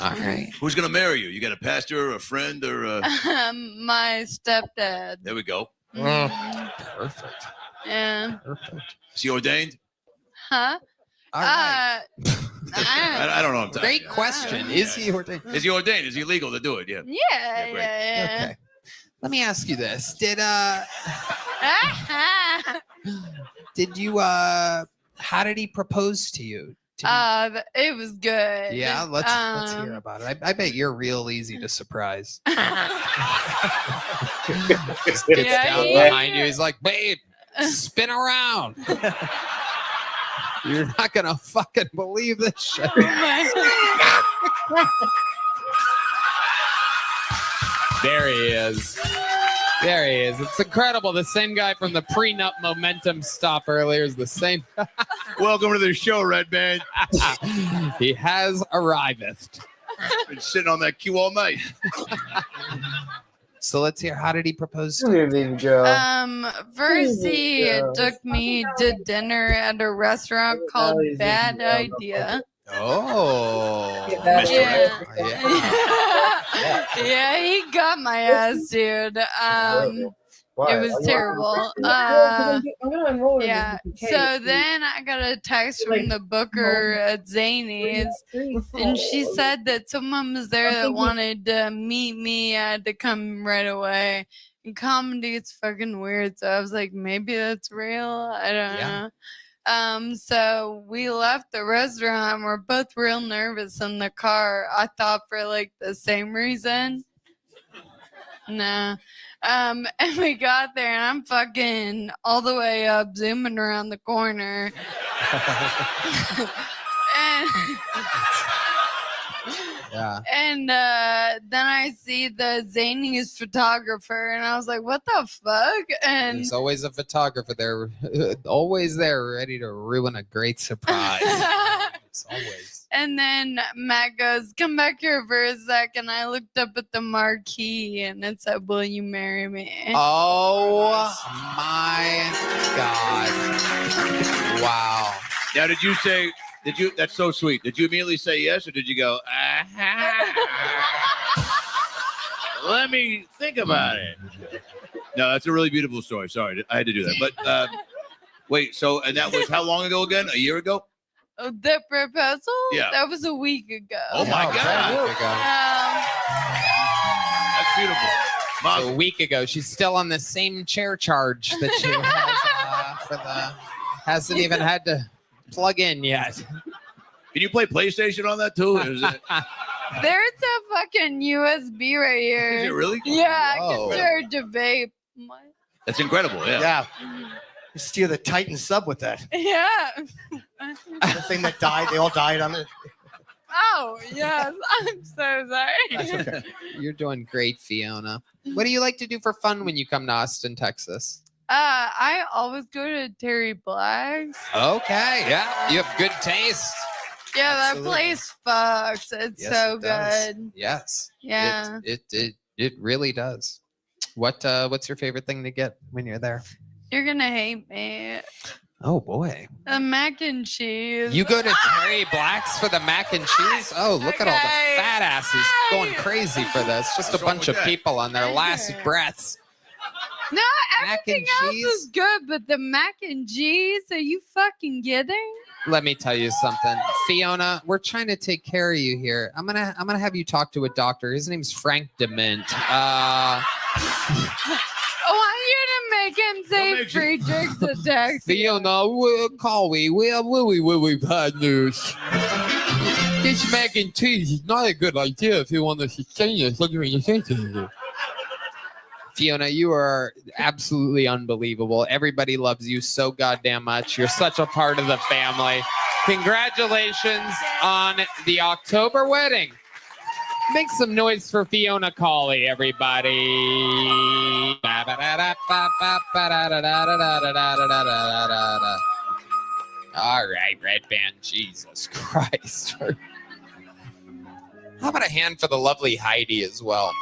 B: All right.
F: Who's gonna marry you? You got a pastor, a friend, or
L: My stepdad.
F: there we go.
B: Perfect.
L: Yeah.
B: Perfect.
F: Is he ordained?
L: Huh?
B: All right.
F: I don't know. I'm talking
B: Great
F: about.
B: question. Is he ordained?
F: Is he ordained? Is he legal to do it? Yeah.
L: Yeah,
F: great.
L: yeah.
B: Okay. Let me ask you this. Did you how did he propose to you?
L: It was good.
B: Yeah, let's hear about it. I bet you're real easy to surprise. Just gets down behind you. He's like, babe, spin around. You're not gonna fucking believe this shit. There he is. There he is. It's incredible. The same guy from the prenup momentum stop earlier is the same.
F: Welcome to the show, Red Man.
B: He has arrived.
F: Been sitting on that queue all night.
B: So let's hear. How did he propose to
A: Come
B: you?
A: here, baby girl.
L: First he took me to dinner at a restaurant called Bad Idea.
B: Oh.
L: Yeah.
B: Yeah.
L: Yeah, he got my ass, dude.
A: Why?
L: It was terrible.
A: I'm gonna enroll in
L: Yeah.
A: this
L: So then I got a text from the booker at Zany's, and she said that someone was there that wanted to meet me. I had to come right away. And comedy is fucking weird, so I was like, maybe that's real. I don't know. So we left the restaurant. We're both real nervous in the car. I thought for like the same reason. No. And we got there, and I'm fucking all the way up, zooming around the corner. And then I see the Zany's photographer, and I was like, what the fuck? And
B: There's always a photographer there, always there, ready to ruin a great surprise. It's always.
L: And then Matt goes, come back here for a second. I looked up at the marquee, and it said, will you marry me?
B: Oh my God. Wow.
F: Now, did you say? Did you? That's so sweet. Did you immediately say yes, or did you go? Let me think about it. No, that's a really beautiful story. Sorry, I had to do that. But wait, so and that was how long ago again? A year ago?
L: The proposal?
F: Yeah.
L: That was a week ago.
F: Oh my God. That's beautiful.
B: So a week ago, she's still on the same chair charge that she has hasn't even had to plug in yet.
F: Can you play PlayStation on that too? Is it?
L: There's a fucking USB right here.
F: Is it really?
L: Yeah, I
F: Whoa.
L: can charge a vape.
F: That's incredible. Yeah.
D: Yeah. You steer the Titan sub with that.
L: Yeah.
D: The thing that died, they all died on it.
L: Oh, yes. I'm so sorry.
B: You're doing great, Fiona. What do you like to do for fun when you come to Austin, Texas?
L: I always go to Terry Black's.
B: Okay, yeah, you have good taste.
L: Yeah,
B: Absolutely.
L: that place fucks. It's
B: Yes,
L: so
B: it does.
L: good.
B: Yes.
L: Yeah.
B: It really does. What's your favorite thing to get when you're there?
L: You're gonna hate me.
B: Oh boy.
L: The mac and cheese.
B: You go to Terry Black's for the mac and cheese? Oh, look at all the fat asses going crazy for this. Just a bunch of people on their last breaths.
L: No,
B: Mac and
L: everything else
B: cheese?
L: is good, but the mac and cheese, are you fucking kidding?
B: Let me tell you something, Fiona. We're trying to take care of you here. I'm gonna have you talk to a doctor. His name's Frank Dement.
L: I want you to make him say Friedrich's attack.
B: Fiona, call me. We've had news. This mac and cheese is not a good idea if you want to sustain us. Look at your face. Fiona, you are absolutely unbelievable. Everybody loves you so goddamn much. You're such a part of the family. Congratulations on the October wedding. Make some noise for Fiona Cawley, everybody. All right, Red Band. Jesus Christ. How about a hand for the lovely Heidi as well?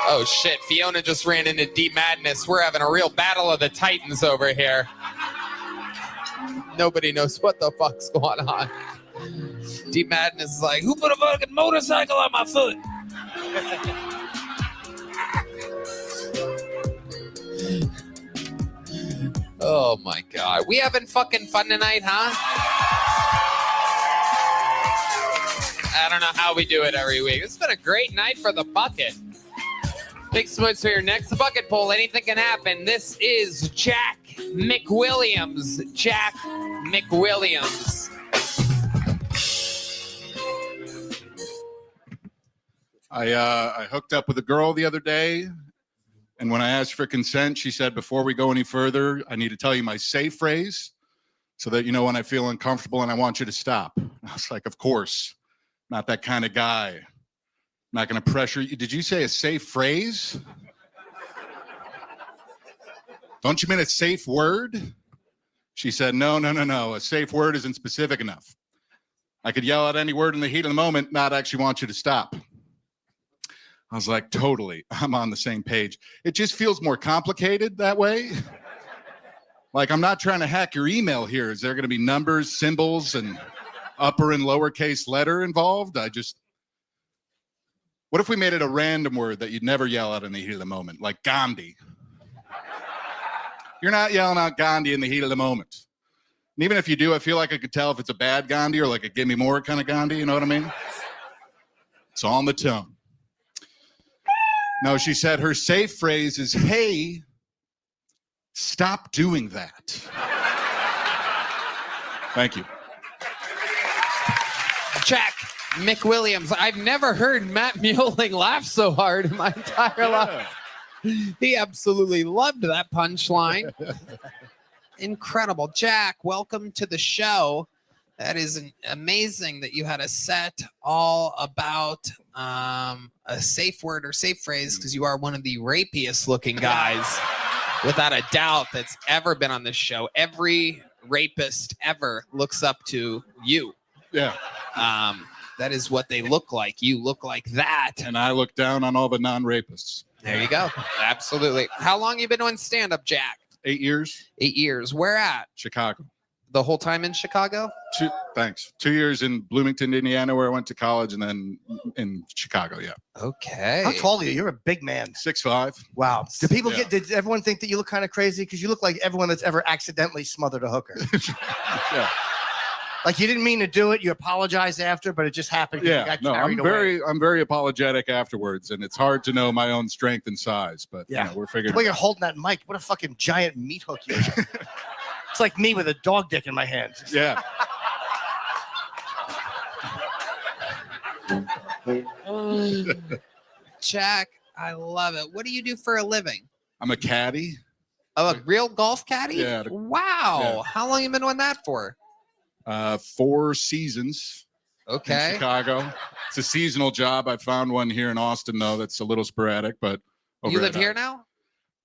B: Oh shit, Fiona just ran into Deep Madness. We're having a real battle of the Titans over here. Nobody knows what the fuck's going on. Deep Madness is like, who put a fucking motorcycle on my foot? Oh my god. We having fucking fun tonight, huh? I don't know how we do it every week. It's been a great night for the bucket. Big smuts for your next bucket poll. Anything can happen. This is Jack McWilliams. Jack McWilliams.
M: I hooked up with a girl the other day, and when I asked for consent, she said, before we go any further, I need to tell you my safe phrase so that you know when I feel uncomfortable and I want you to stop. I was like, of course, not that kind of guy. I'm not going to pressure you. Did you say a safe phrase? Don't you mean a safe word? She said, no. A safe word isn't specific enough. I could yell out any word in the heat of the moment, not actually want you to stop. I was like, totally. I'm on the same page. It just feels more complicated that way. Like, I'm not trying to hack your email here. Is there going to be numbers, symbols, and upper and lowercase letter involved? What if we made it a random word that you'd never yell out in the heat of the moment, like Gandhi? You're not yelling out Gandhi in the heat of the moment. And even if you do, I feel like I could tell if it's a bad Gandhi or like a give me more kind of Gandhi, you know what I mean? It's all in the tone. No, she said her safe phrase is, hey, stop doing that. Thank you.
B: Jack McWilliams. I've never heard Matt Mueling laugh so hard in my entire life. He absolutely loved that punchline. Incredible. Jack, welcome to the show. That is amazing that you had a set all about a safe word or safe phrase, because you are one of the rapiest looking guys, without a doubt, that's ever been on this show. Every rapist ever looks up to you.
M: Yeah.
B: That is what they look like. You look like that.
M: And I look down on all the non-rapists.
B: There you go. Absolutely. How long you been doing stand-up, Jack?
M: 8 years.
B: 8 years. Where at?
M: Chicago.
B: The whole time in Chicago?
M: Thanks. 2 years in Bloomington, Indiana, where I went to college, and then in Chicago, yeah.
B: Okay.
D: How tall are you? You're a big man.
M: 6'5".
D: Wow.
M: Yeah.
D: Did everyone think that you look kind of crazy? Because you look like everyone that's ever accidentally smothered a hooker.
M: Yeah.
D: Like you didn't mean to do it. You apologized after, but it just happened. 'Cause you got carried away.
M: I'm very apologetic afterwards, and it's hard to know my own strength and size, but
D: Yeah.
M: you know, we're figuring.
D: The way you're holding that mic, what a fucking giant meat hook you are. It's like me with a dog dick in my hands.
M: Yeah.
B: Jack, I love it. What do you do for a living?
M: I'm a caddy.
B: Oh, a real golf caddy?
M: Yeah.
B: Wow.
M: Yeah.
B: How long you been doing that for?
M: 4 seasons.
B: Okay.
M: In Chicago. It's a seasonal job. I found one here in Austin, though. That's a little sporadic, but.
B: You live
M: at,
B: here now?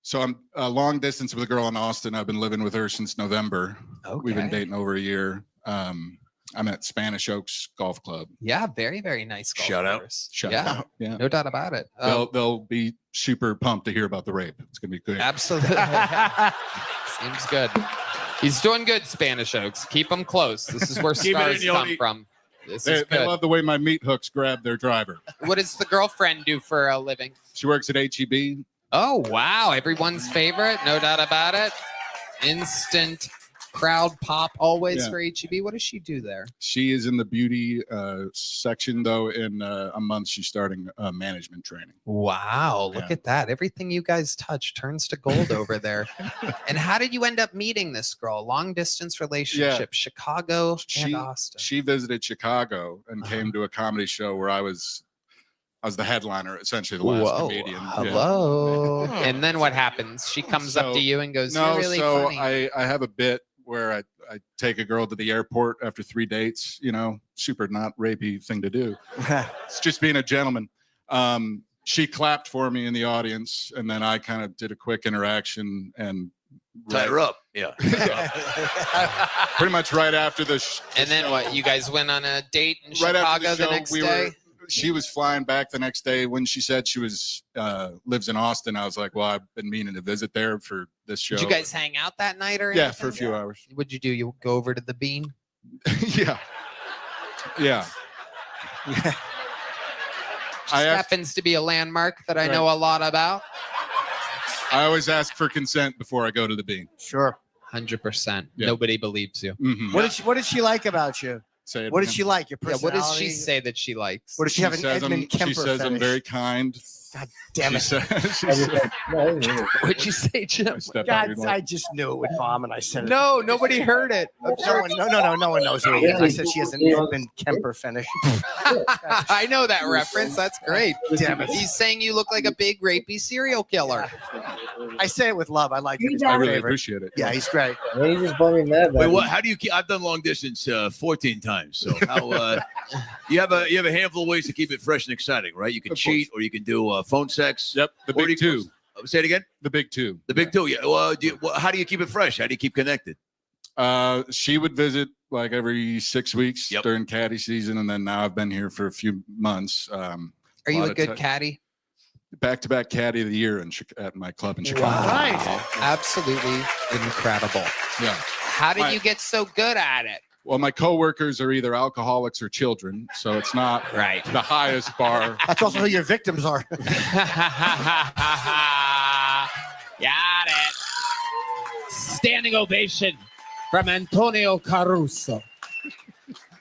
M: So I'm long distance with a girl in Austin. I've been living with her since November.
B: Okay.
M: We've been dating over a year. I'm at Spanish Oaks Golf Club.
B: Yeah, very, very nice golf course.
M: Shout
B: Yeah,
M: out. Yeah.
B: no doubt about it.
M: They'll be super pumped to hear about the rape. It's gonna be good.
B: Absolutely. Seems good. He's doing good, Spanish Oaks. Keep him close. This is where
M: Keep it in
B: stars
M: the
B: come
M: elite.
B: from. This
M: They
B: is good.
M: love the way my meat hooks grab their driver.
B: What does the girlfriend do for a living?
M: She works at HEB.
B: Oh, wow. Everyone's favorite. No doubt about it. Instant crowd pop always
M: Yeah.
B: for HEB. What does she do there?
M: She is in the beauty section, though. In a month, she's starting management training.
B: Wow. Look
M: Yeah.
B: at that. Everything you guys touch turns to gold over there. And how did you end up meeting this girl? Long distance relationship, Chicago and Austin.
M: She visited Chicago and came to a comedy show where I was the headliner, essentially the last comedian. Yeah.
B: Hello. And then what happens? She comes up to you and goes,
M: "No,
B: "You're really
M: so
B: funny."
M: I have a bit where I take a girl to the airport after 3 dates. Super not rapey thing to do. It's just being a gentleman. She clapped for me in the audience, and then I kind of did a quick interaction and
F: Tie her up. Yeah.
M: pretty much right after the.
B: And then what? You guys went on a date in
M: Right after
B: Chicago the
M: show,
B: next day?
M: She was flying back the next day. When she said she was lives in Austin, I was like, well, I've been meaning to visit there for this show.
B: Did you guys hang out that night or
M: Yeah,
B: anything?
M: for a few hours.
B: What'd you do? You go over to the Bean?
M: Yeah.
B: Happens to be a landmark that I know a lot about.
M: I always ask for consent before I go to the Bean.
D: Sure.
B: 100%.
M: Yeah.
B: Nobody believes you.
M: Mhm.
D: What did she like about you?
M: Say it
D: What did
M: again.
D: she like? Your
B: Yeah, what
D: personality?
B: does she say that she likes?
D: What does she have an
M: says
D: Edmund
M: I'm,
D: Kemper
M: She says I'm
D: fetish?
M: very kind.
D: God damn it.
B: What'd you say, Jim?
D: God, I just knew it would bomb, and I said it.
B: No, nobody heard it.
D: No one knows who he is. I said she has an Edmund Kemper fetish.
B: I know that reference. That's great.
D: Damn it.
B: He's saying you look like a big rapey serial killer.
D: I say it with love. I like it. He's
M: I
D: my
M: really
D: favorite.
M: appreciate it.
D: Yeah, he's great.
A: He's just bumming that.
F: Wait, what? How do you keep? I've done long distance 14 times. So how? You have a handful of ways to keep it fresh and exciting, right? You can cheat, or you can do phone sex.
M: Yep, the
F: Or do
M: big
F: you-
M: two.
F: Say it again.
M: The big two.
F: The big two. Yeah. Well, how do you keep it fresh? How do you keep connected?
M: She would visit like every 6 weeks
F: Yep.
M: during caddy season, and then now I've been here for a few months.
B: Are you a good caddy?
M: Back-to-back caddy of the year at my club in Chicago.
B: Wow. Absolutely incredible.
M: Yeah.
B: How did you get so good at it?
M: Well, my coworkers are either alcoholics or children, so it's not
B: right
M: the highest bar.
D: That's also who your victims are.
B: Got it. Standing ovation from Antonio Caruso.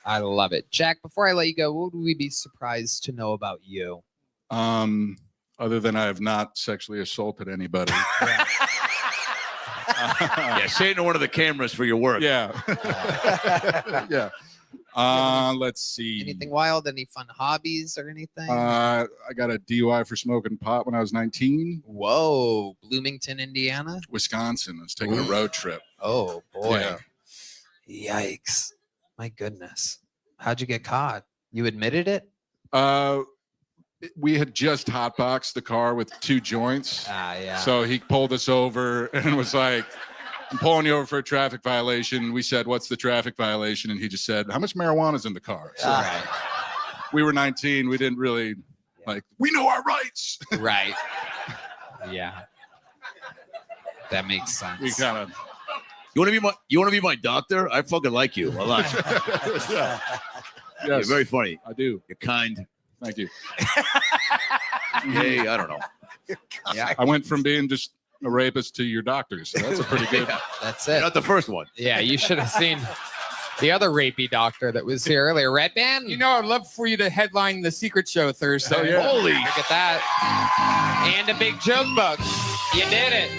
B: I love it. Jack, before I let you go, what would we be surprised to know about you?
M: Other than I have not sexually assaulted anybody.
F: Yeah, say it to one of the cameras for your work.
M: Yeah. Yeah. Let's see.
B: Anything wild? Any fun hobbies or anything?
M: I got a DUI for smoking pot when I was 19.
B: Whoa, Bloomington, Indiana?
M: Wisconsin. I was taking a road trip.
B: Oh, boy.
M: Yeah.
B: Yikes. My goodness. How'd you get caught? You admitted it?
M: We had just hotboxed the car with 2 joints.
B: Yeah.
M: So he pulled us over and was like, I'm pulling you over for a traffic violation. We said, what's the traffic violation? And he just said, how much marijuana's in the car? So we were 19. We didn't really we know our rights.
B: Right. Yeah. That makes sense.
M: We kind of.
F: You want to be my doctor? I fucking like you a lot.
M: Yeah.
F: You're very funny.
M: I do.
F: You're kind.
M: Thank you.
F: Hey, I don't know.
B: Yeah.
M: I went from being just a rapist to your doctor, so that's a pretty good.
B: That's it.
F: Not the first one.
B: Yeah, you should have seen the other rapey doctor that was here earlier. Red Band?
K: You know, I'd love for you to headline the secret show Thursday.
M: Oh, yeah.
F: Holy.
B: Look at that. And a big joke book. You did it.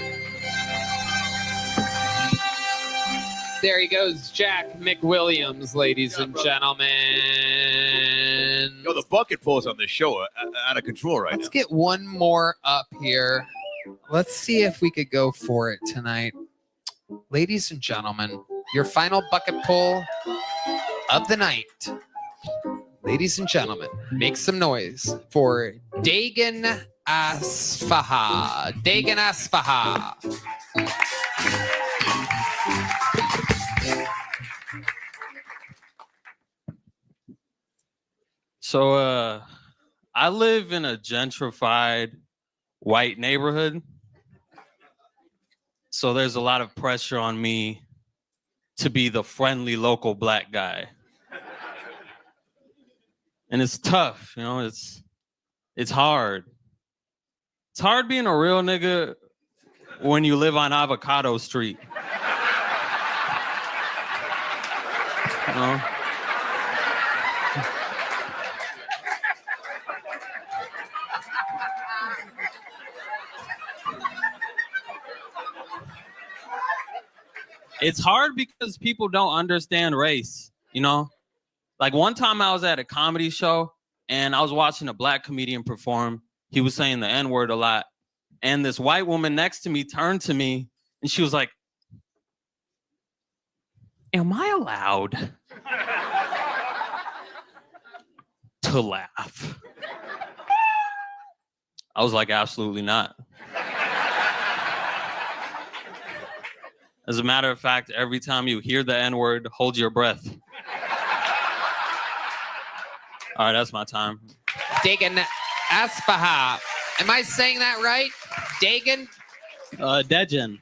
B: There he goes, Jack McWilliams, ladies and gentlemen.
F: Yo, the bucket pulls on this show are out of control right
B: Let's get one more up here. Let's see if we could go for it tonight. Ladies and gentlemen, your final bucket pull of the night. Ladies and gentlemen, make some noise for Dagan Asfaha. Dagan Asfaha.
N: So I live in a gentrified white neighborhood. So there's a lot of pressure on me to be the friendly local black guy. And it's tough, it's hard. It's hard being a real nigga when you live on Avocado Street. You know? It's hard because people don't understand race, you know? Like one time I was at a comedy show and I was watching a black comedian perform. He was saying the N-word a lot. And this white woman next to me turned to me and she was like, am I allowed to laugh? I was like, absolutely not. As a matter of fact, every time you hear the N-word, hold your breath. All right, that's my time.
B: Dagan Aspaha. Am I saying that right? Dagan?
N: Dejan.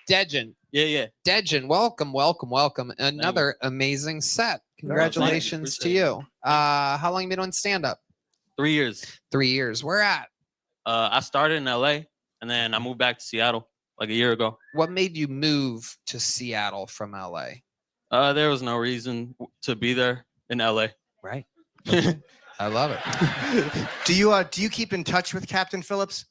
B: Dejan.
N: Yeah.
B: Dejan, welcome. Another amazing set. Congratulations to you. How long you been on stand-up?
N: 3 years.
B: 3 years. Where at?
N: I started in LA and then I moved back to Seattle like a year ago.
B: What made you move to Seattle from LA?
N: There was no reason to be there in LA.
B: Right. I love it.
D: Do you keep in touch with Captain Phillips?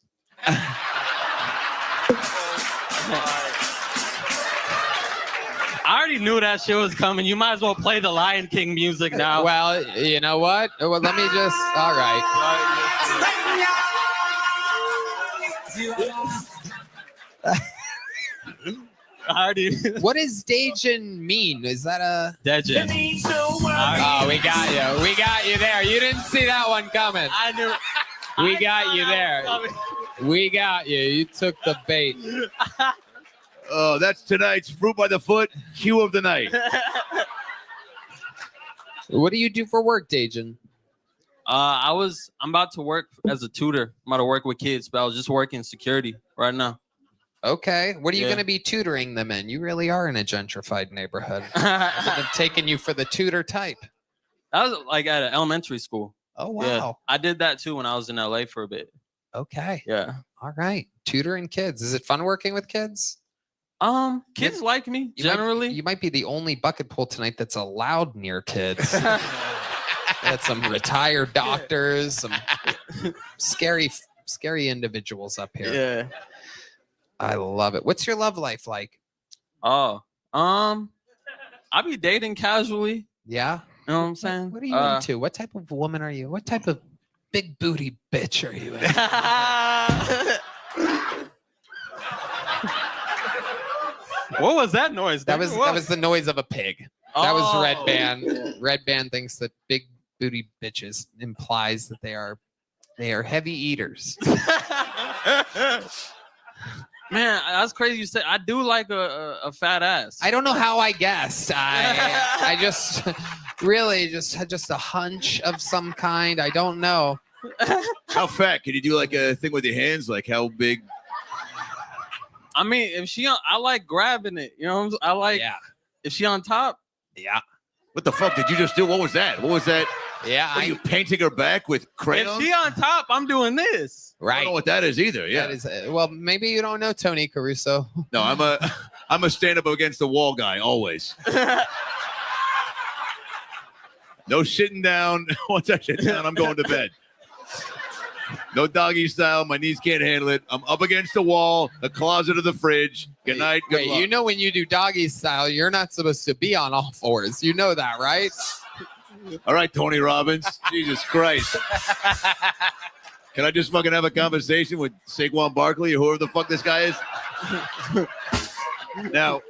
N: I already knew that shit was coming. You might as well play the Lion King music now.
B: Well, you know what? Well, let me just. All right. What does Dajan mean? Is that a
N: Dejan?
B: Oh, we got you. We got you there. You didn't see that one coming.
N: I knew.
B: We got you there. We got you. You took the bait.
F: Oh, that's tonight's Fruit by the Foot cue of the night.
B: What do you do for work, Dajan?
N: I'm about to work as a tutor. I'm about to work with kids, but I was just working security right now.
B: Okay. What are you going to be tutoring them in? You really are in a gentrified neighborhood. I'm taking you for the tutor type.
N: I was like at an elementary school.
B: Oh, wow.
N: Yeah, I did that too when I was in LA for a bit.
B: Okay.
N: Yeah.
B: All right. Tutoring kids. Is it fun working with kids?
N: Kids like me generally.
B: You might be the only bucket pool tonight that's allowed near kids. Had some retired doctors, some scary individuals up here.
N: Yeah.
B: I love it. What's your love life like?
N: Oh, I be dating casually.
B: Yeah.
N: You know what I'm saying?
B: What are you into? What type of woman are you? What type of big booty bitch are you into?
N: What was that noise?
B: That was the noise of a pig. That was Red Band. Red Band thinks that big booty bitches implies that they are heavy eaters.
N: Man, that's crazy you said. I do like a fat ass.
B: I don't know how I guessed. I just really just had a hunch of some kind. I don't know.
F: How fat? Can you do like a thing with your hands? Like how big?
N: I mean, if she on, I like grabbing it. You know, I like.
B: Yeah.
N: If she on top.
B: Yeah.
F: What the fuck did you just do? What was that? What was that?
B: Yeah.
F: Are you painting her back with crayons?
N: If she on top, I'm doing this.
F: I
B: Right.
F: don't know what that is either. Yeah.
B: That is, well, maybe you don't know Tony Caruso.
F: No, I'm a stand up against the wall guy always. No sitting down. Once I sit down, I'm going to bed. No doggy style. My knees can't handle it. I'm up against the wall, the closet of the fridge. Good night. Good luck.
B: You know when you do doggy style, you're not supposed to be on all fours. You know that, right?
F: All right, Tony Robbins. Jesus Christ. Can I just fucking have a conversation with Saquon Barkley or whoever the fuck this guy is? Now,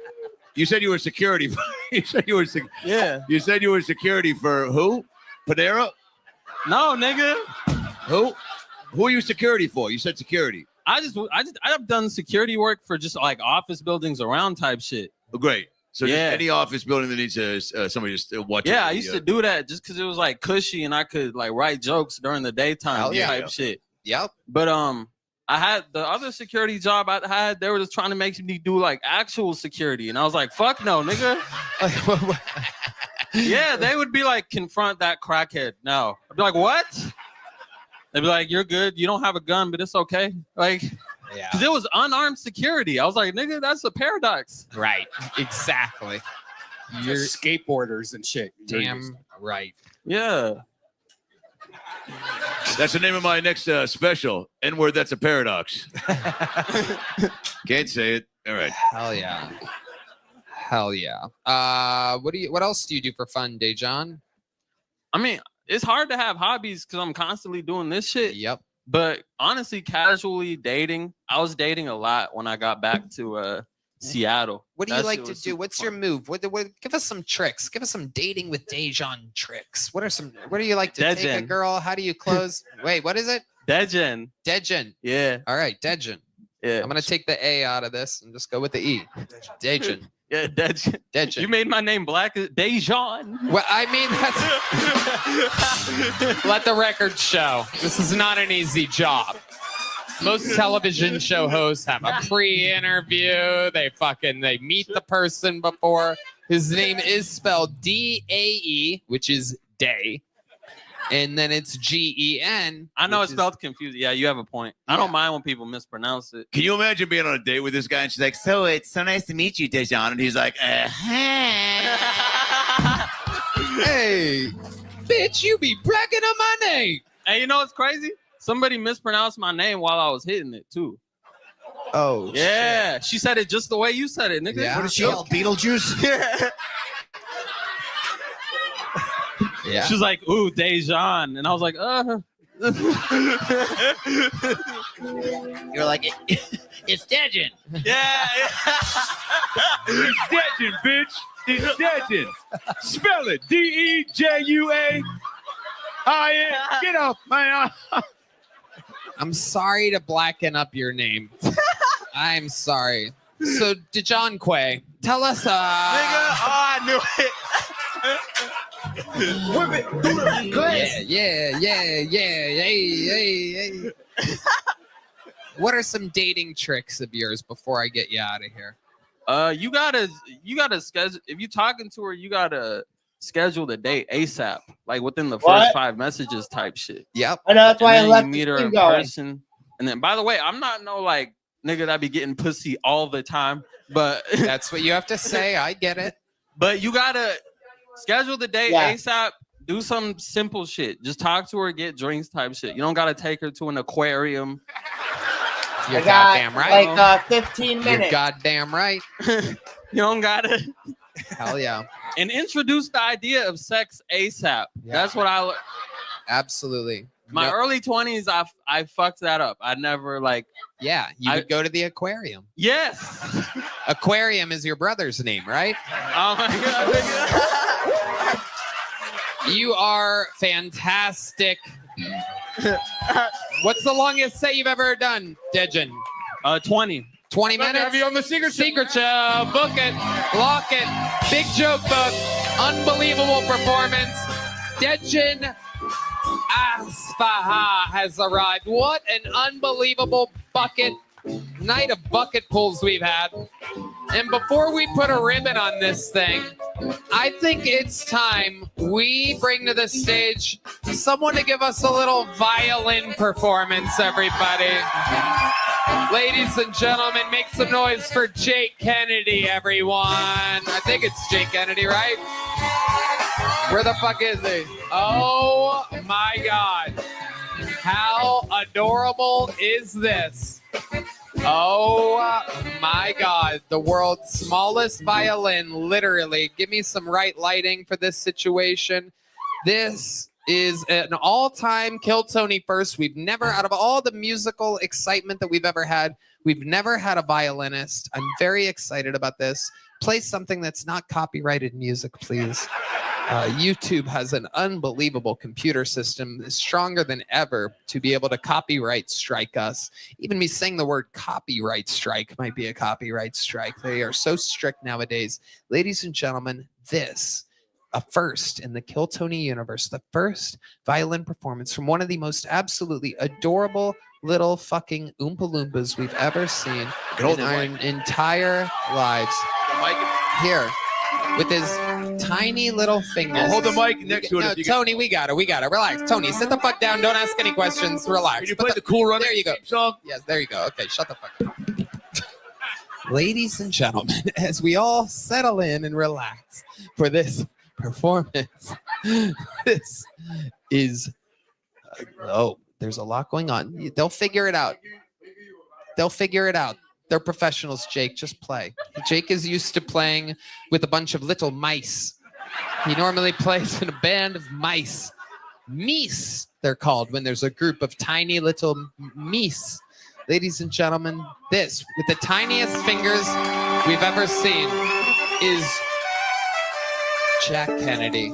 F: you said you were security. You said you were security for who? Panera?
N: No, nigga.
F: Who? Who are you security for? You said security.
N: I've done security work for just like office buildings around type shit.
F: Oh, great. So just
N: Yeah.
F: any office building that needs somebody just watching.
N: Yeah, I used to do that just because it was like cushy and I could like write jokes during the daytime
B: Hell yeah.
N: type shit.
B: Yep.
N: But I had the other security job I had. They were just trying to make me do like actual security, and I was like, "Fuck no, nigga." Yeah, they would be like, "Confront that crackhead." No, I'd be like, "What?" They'd be like, "You're good. You don't have a gun, but it's okay." Like, because it was unarmed security. I was like, "Nigga, that's a paradox."
B: Right. Exactly.
K: You're skateboarders and shit.
B: Damn right.
N: Yeah.
F: That's the name of my next special. N-word, that's a paradox. Can't say it. All right.
B: Hell yeah. Hell yeah. What else do you do for fun, Dejan?
N: I mean, it's hard to have hobbies because I'm constantly doing this shit.
B: Yep.
N: But honestly, casually dating, I was dating a lot when I got back to Seattle.
B: What do you
N: That
B: like
N: shit
B: to
N: was
B: do?
N: super
B: What's
N: fun.
B: your move? What, give us some tricks. Give us some dating with Dejan tricks. What do you like to take a
N: Dejan.
B: girl? How do you close? Wait, what is it?
N: Dejan.
B: Dejan.
N: Yeah.
B: All right, Dejan.
N: Yeah.
B: I'm gonna take the A out of this and just go with the E. Dejan.
N: Yeah, Dejan.
B: Dejan.
N: You made my name black. Dejan.
B: Well, I mean, that's let the record show. This is not an easy job. Most television show hosts have a pre-interview. They meet the person before. His name is spelled D-A-E, which is day. And then it's G-E-N.
N: I know
B: which
N: it's
B: is-
N: spelled confused. Yeah, you have a point. I don't mind when people mispronounce it.
F: Can you imagine being on a date with this guy and she's like, "So it's so nice to meet you, Dejan," and he's like,
B: Hey, bitch, you be bragging on my name.
N: Hey, you know what's crazy? Somebody mispronounced my name while I was hitting it too.
B: Oh,
N: Yeah, she said it just the way you said it, nigga.
B: Yeah?
D: What did she yell? Beetlejuice?
N: Yeah.
B: Yeah.
N: She's like, "Ooh, Dejan," and I was like,
C: You're like, it's Dejan.
N: Yeah.
F: "It's Dejan, bitch. It's Dejan. Spell it. D-E-J-U-A. Get off my."
B: I'm sorry to blacken up your name. I'm sorry. So, Dejan Quay, tell us.
C: Nigga, I knew it.
B: Yeah. What are some dating tricks of yours before I get you out of here?
N: You gotta schedule. If you're talking to her, you gotta schedule the date ASAP, like within the
A: What?
N: first 5 messages type shit.
B: Yep.
A: I know that's why I
N: And then
A: left
N: you
A: the
N: meet her
A: thing
N: in
A: going.
N: person. And then, by the way, I'm not no like nigga that be getting pussy all the time, but
B: That's what you have to say. I get it.
N: but you gotta schedule the date
A: Yeah.
N: ASAP. Do some simple shit. Just talk to her, get drinks type shit. You don't gotta take her to an aquarium.
B: You're
A: I got
B: goddamn right.
A: like 15
B: You're
A: minutes.
B: goddamn right.
N: You don't gotta.
B: Hell yeah.
N: And introduce the idea of sex ASAP.
B: Yeah.
N: That's what I.
B: Absolutely.
N: My
B: No-
N: early 20s, I fucked that up. I never like.
B: Yeah, you
N: I-
B: would go to the aquarium.
N: Yes.
B: Aquarium is your brother's name, right?
N: Oh my god. nigga.
B: You are fantastic. What's the longest set you've ever done, Dejan?
N: 20.
B: 20
K: Love to
B: minutes?
K: have you on the Secret Show.
B: Secret show. Book it. Lock it. Big joke book. Unbelievable performance. Dejan Asfaha has arrived. What an unbelievable night of bucket pulls we've had. And before we put a ribbon on this thing, I think it's time we bring to the stage someone to give us a little violin performance, everybody. Ladies and gentlemen, make some noise for Jake Kennedy, everyone. I think it's Jake Kennedy, right? Where the fuck is he? Oh my God. How adorable is this? Oh my God. The world's smallest violin, literally. Give me some right lighting for this situation. This is an all-time Kill Tony first. We've never, out of all the musical excitement that we've ever had, we've never had a violinist. I'm very excited about this. Play something that's not copyrighted music, please. YouTube has an unbelievable computer system, stronger than ever, to be able to copyright strike us. Even me saying the word copyright strike might be a copyright strike. They are so strict nowadays. Ladies and gentlemen, this, a first in the Kill Tony universe, the first violin performance from one of the most absolutely adorable little fucking Oompa Loompas we've ever seen in our entire lives. Here. with his tiny little fingers.
F: I'll hold the mic next to it.
B: No,
F: if you
B: Tony, we got it. Relax. Tony, sit the fuck down. Don't ask any questions. Relax.
F: Can you play the Cool Runnings
B: There you go.
F: theme song?
B: Yes, there you go. Okay, shut the fuck up. Ladies and gentlemen, as we all settle in and relax for this performance, this is there's a lot going on. They'll figure it out. They're professionals, Jake. Just play. Jake is used to playing with a bunch of little mice. He normally plays in a band of mice. Meese, they're called when there's a group of tiny little meese. Ladies and gentlemen, this, with the tiniest fingers we've ever seen, is Jack Kennedy.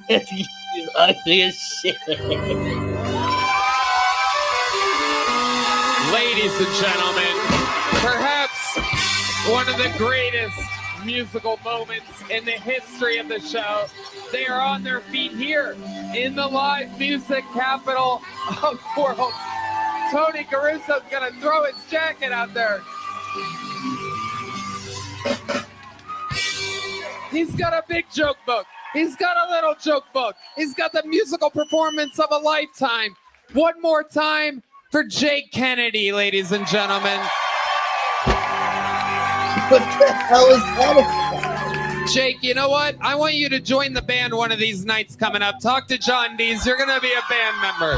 O: You ugly as shit.
P: Ladies and gentlemen, perhaps one of the greatest musical moments in the history of the show. They are on their feet here in the live music capital of the world. Tony Caruso's gonna throw his jacket out there. He's got a big joke book. He's got a little joke book. He's got the musical performance of a lifetime. One more time for Jake Kennedy, ladies and gentlemen.
A: What the hell is that?
P: Jake, you know what? I want you to join the band one of these nights coming up. Talk to John Dees. You're going to be a band member.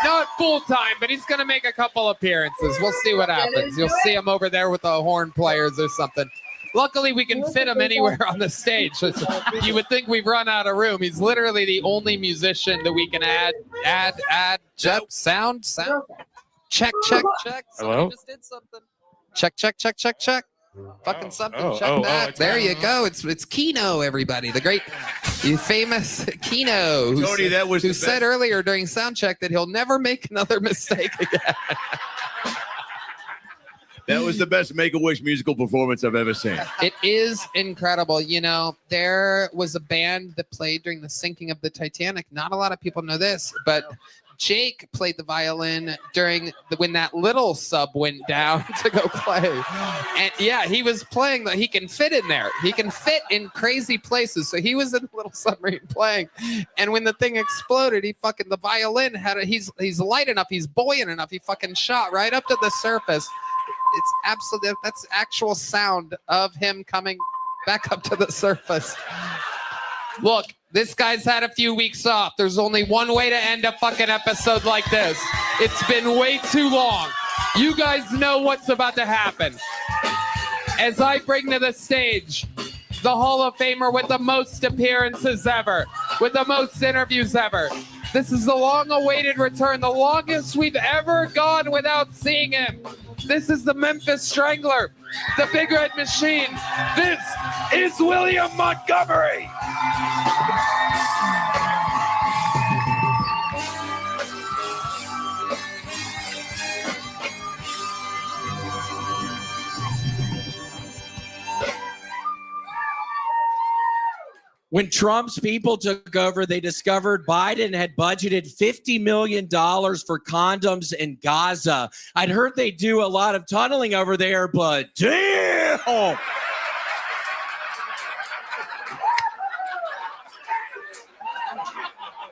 P: Not full time, but he's going to make a couple appearances. We'll see what happens. You'll see him over there with the horn players or something. Luckily, we can fit him anywhere on the stage. You would think we've run out of room. He's literally the only musician that we can add. Sound. Check.
K: Hello?
P: Just did something. Check. Fucking something. Check
K: oh,
P: that.
K: it's
P: There you go. It's Keno, everybody. The great, the famous Keno,
F: Tony, that was
P: who
F: the
P: said
F: best.
P: earlier during sound check that he'll never make another mistake again.
F: That was the best Make-A-Wish musical performance I've ever seen.
P: It is incredible. You know, there was a band that played during the sinking of the Titanic. Not a lot of people know this, but Jake played the violin when that little sub went down to go play. And yeah, he was playing. He can fit in there. He can fit in crazy places. So he was in the little submarine playing. And when the thing exploded, the violin he's light enough. He's buoyant enough. He fucking shot right up to the surface. That's actual sound of him coming back up to the surface. Look, this guy's had a few weeks off. There's only one way to end a fucking episode like this. It's been way too long. You guys know what's about to happen. As I bring to the stage the Hall of Famer with the most appearances ever, with the most interviews ever. This is the long-awaited return, the longest we've ever gone without seeing him. This is the Memphis Strangler, the Big Red Machine. This is William Montgomery.
Q: When Trump's people took over, they discovered Biden had budgeted $50 million for condoms in Gaza. I'd heard they do a lot of tunneling over there, but damn!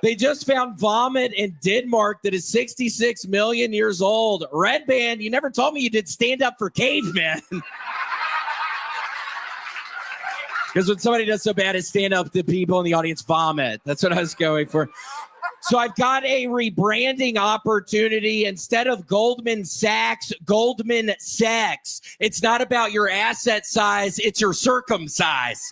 Q: They just found vomit in Denmark that is 66 million years old. Red Band, you never told me you did stand up for cavemen. Because when somebody does so bad as stand up, the people in the audience vomit. That's what I was going for. So I've got a rebranding opportunity. Instead of Goldman Sachs, Goldman Sex. It's not about your asset size, it's your circumcise.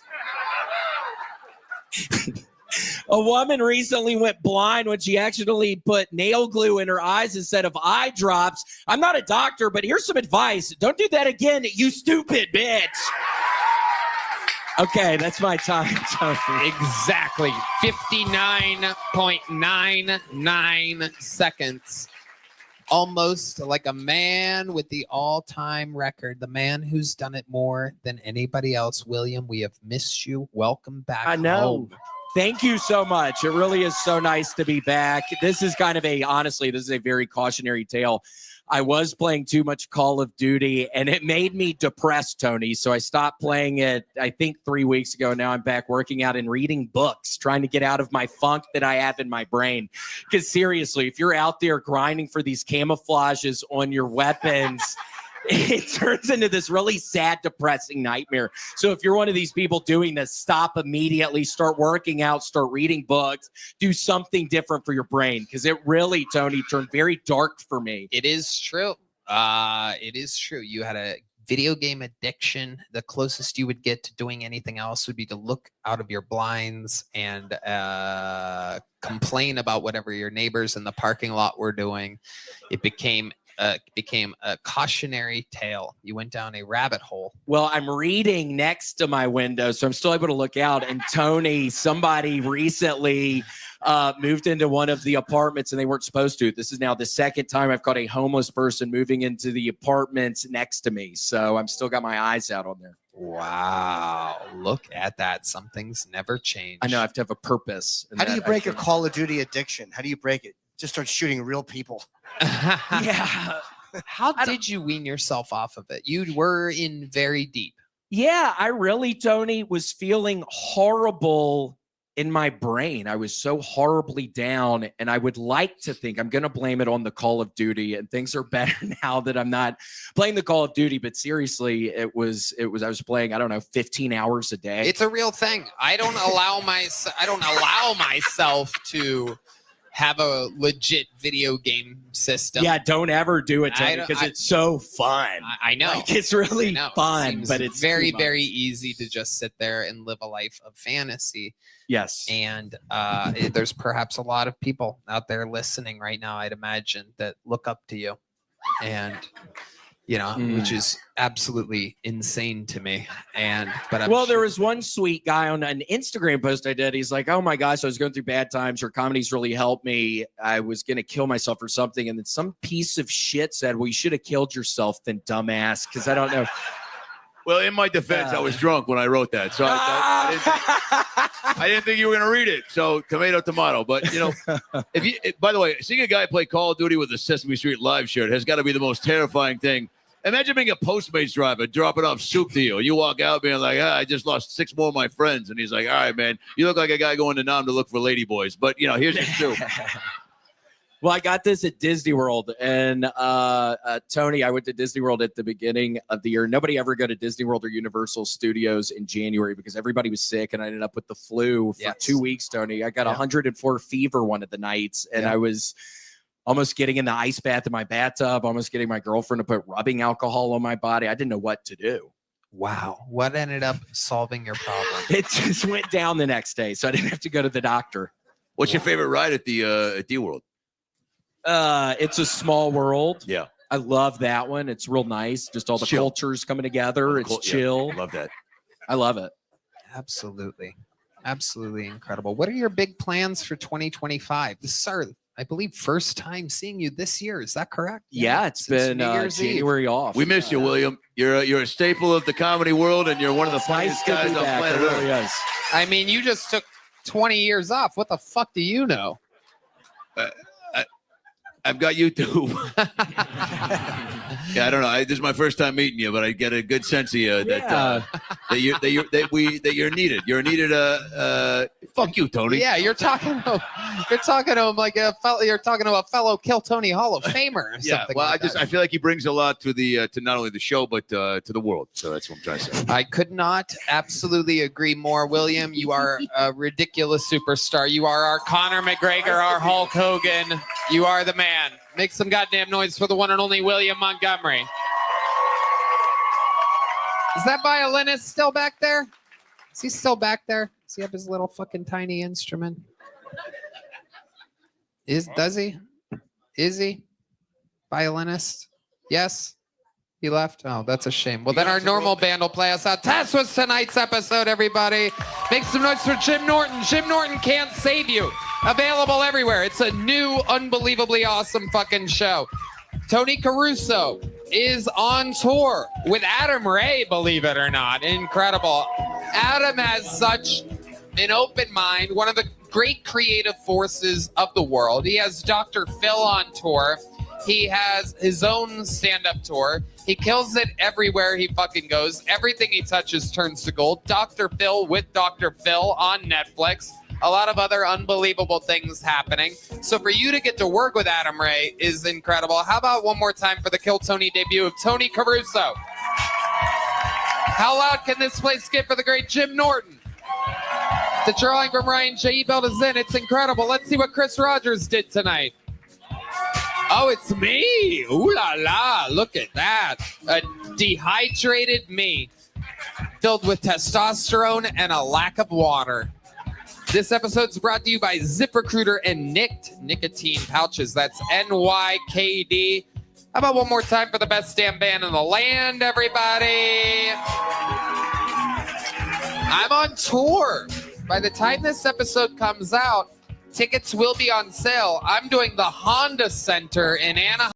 Q: A woman recently went blind when she accidentally put nail glue in her eyes instead of eye drops. I'm not a doctor, but here's some advice. Don't do that again, you stupid bitch. Okay, that's my time.
P: Exactly. 59.99 seconds. Almost like a man with the all-time record. The man who's done it more than anybody else. William, we have missed you. Welcome back
Q: I know.
P: home.
Q: Thank you so much. It really is so nice to be back. This is kind of honestly, this is a very cautionary tale. I was playing too much Call of Duty and it made me depressed, Tony. So I stopped playing it, I think 3 weeks ago. Now I'm back working out and reading books, trying to get out of my funk that I have in my brain. Because seriously, if you're out there grinding for these camouflages on your weapons, it turns into this really sad, depressing nightmare. So if you're one of these people doing this, stop immediately, start working out, start reading books, do something different for your brain. Because it really, Tony, turned very dark for me.
P: It is true. It is true. You had a video game addiction. The closest you would get to doing anything else would be to look out of your blinds and complain about whatever your neighbors in the parking lot were doing. It became a cautionary tale. You went down a rabbit hole.
Q: Well, I'm reading next to my window, so I'm still able to look out. And Tony, somebody recently moved into one of the apartments and they weren't supposed to. This is now the second time I've caught a homeless person moving into the apartments next to me. So I'm still got my eyes out on there.
P: Wow. Look at that. Some things never change.
Q: I know I have to have a purpose.
D: How do you break a Call of Duty addiction? How do you break it? Just start shooting real people.
Q: Yeah.
P: How did you wean yourself off of it? You were in very deep.
Q: Yeah, I really, Tony, was feeling horrible in my brain. I was so horribly down, and I would like to think I'm going to blame it on the Call of Duty, and things are better now that I'm not playing the Call of Duty. But seriously, I was playing, I don't know, 15 hours a day.
P: It's a real thing. I don't allow myself to have a legit video game system.
Q: Yeah, don't ever do it, Tony, because it's so fun.
P: I know.
Q: Like, it's really fun,
P: It
Q: but it's
P: very,
Q: too much.
P: very easy to just sit there and live a life of fantasy.
Q: Yes.
P: And there's perhaps a lot of people out there listening right now, I'd imagine, that look up to you. And, you know, which is absolutely insane to me. But
Q: there was one sweet guy on an Instagram post I did. He's like, "Oh my gosh, I was going through bad times. Your comedy's really helped me. I was going to kill myself or something." And then some piece of shit said, "Well, you should have killed yourself then, dumbass." Because I don't know.
F: Well, in my defense, I was drunk when I wrote that, so I didn't think you were going to read it. So tomato, tomato. But by the way, seeing a guy play Call of Duty with a Sesame Street live shirt has got to be the most terrifying thing. Imagine being a Postmates driver, dropping off soup to you. You walk out being like, I just lost 6 more of my friends. And he's like, all right, man, you look like a guy going to Nam to look for ladyboys. But, here's your soup.
Q: Well, I got this at Disney World, and Tony, I went to Disney World at the beginning of the year. Nobody ever go to Disney World or Universal Studios in January because everybody was sick, and I ended up with the flu for 2 weeks, Tony. I got 104 fever one of the nights, and I was almost getting in the ice bath in my bathtub, almost getting my girlfriend to put rubbing alcohol on my body. I didn't know what to do.
P: Wow. What ended up solving your problem?
Q: It just went down the next day, so I didn't have to go to the doctor.
F: What's your favorite ride at the World?
Q: It's a Small World.
F: Yeah.
Q: I love that one. It's real nice. Just all the cultures coming together. It's chill.
F: Yeah, love that.
Q: I love it.
P: Absolutely. Absolutely incredible. What are your big plans for 2025? This is our, I believe, first time seeing you this year. Is that correct?
Q: Yeah, it's been January off.
F: We missed you, William. You're a staple of the comedy world, and you're one of the funniest guys on planet Earth.
P: I mean, you just took 20 years off. What the fuck do you know?
F: I've got YouTube. Yeah, I don't know. This is my first time meeting you, but I get a good sense of you that you're needed. You're needed. Fuck you, Tony.
P: Yeah, you're talking to him like a fellow. You're talking to a fellow Kill Tony Hall of Famer. Or
F: Yeah.
P: something
F: Well,
P: like
F: I feel like he brings a lot to the to not only the show but to the world. So that's what I'm trying to say.
P: I could not absolutely agree more, William. You are a ridiculous superstar. You are our Conor McGregor, our Hulk Hogan. You are the man. Make some goddamn noise for the one and only William Montgomery. Is that violinist still back there? Is he still back there? Does he have his little fucking tiny instrument? Does he? Is he? Violinist? Yes? He left? Oh, that's a shame. Well, then our normal band will play us out. That was tonight's episode, everybody. Make some noise for Jim Norton. Jim Norton Can't Save You. Available everywhere. It's a new, unbelievably awesome fucking show. Tony Caruso is on tour with Adam Ray, believe it or not. Incredible. Adam has such an open mind, one of the great creative forces of the world. He has Dr. Phil on tour. He has his own stand-up tour. He kills it everywhere he fucking goes. Everything he touches turns to gold. Dr. Phil with Dr. Phil on Netflix. A lot of other unbelievable things happening. So for you to get to work with Adam Ray is incredible. How about one more time for the Kill Tony debut of Tony Caruso? How loud can this place get for the great Jim Norton? The drawing from Ryan J. Belt is in. It's incredible. Let's see what Chris Rogers did tonight. Oh, it's me. Ooh la la. Look at that. A dehydrated me filled with testosterone and a lack of water. This episode's brought to you by ZipRecruiter and Nicked nicotine pouches. That's NYKD. How about one more time for the best damn band in the land, everybody? I'm on tour. By the time this episode comes out, tickets will be on sale. I'm doing the Honda Center in Anaheim.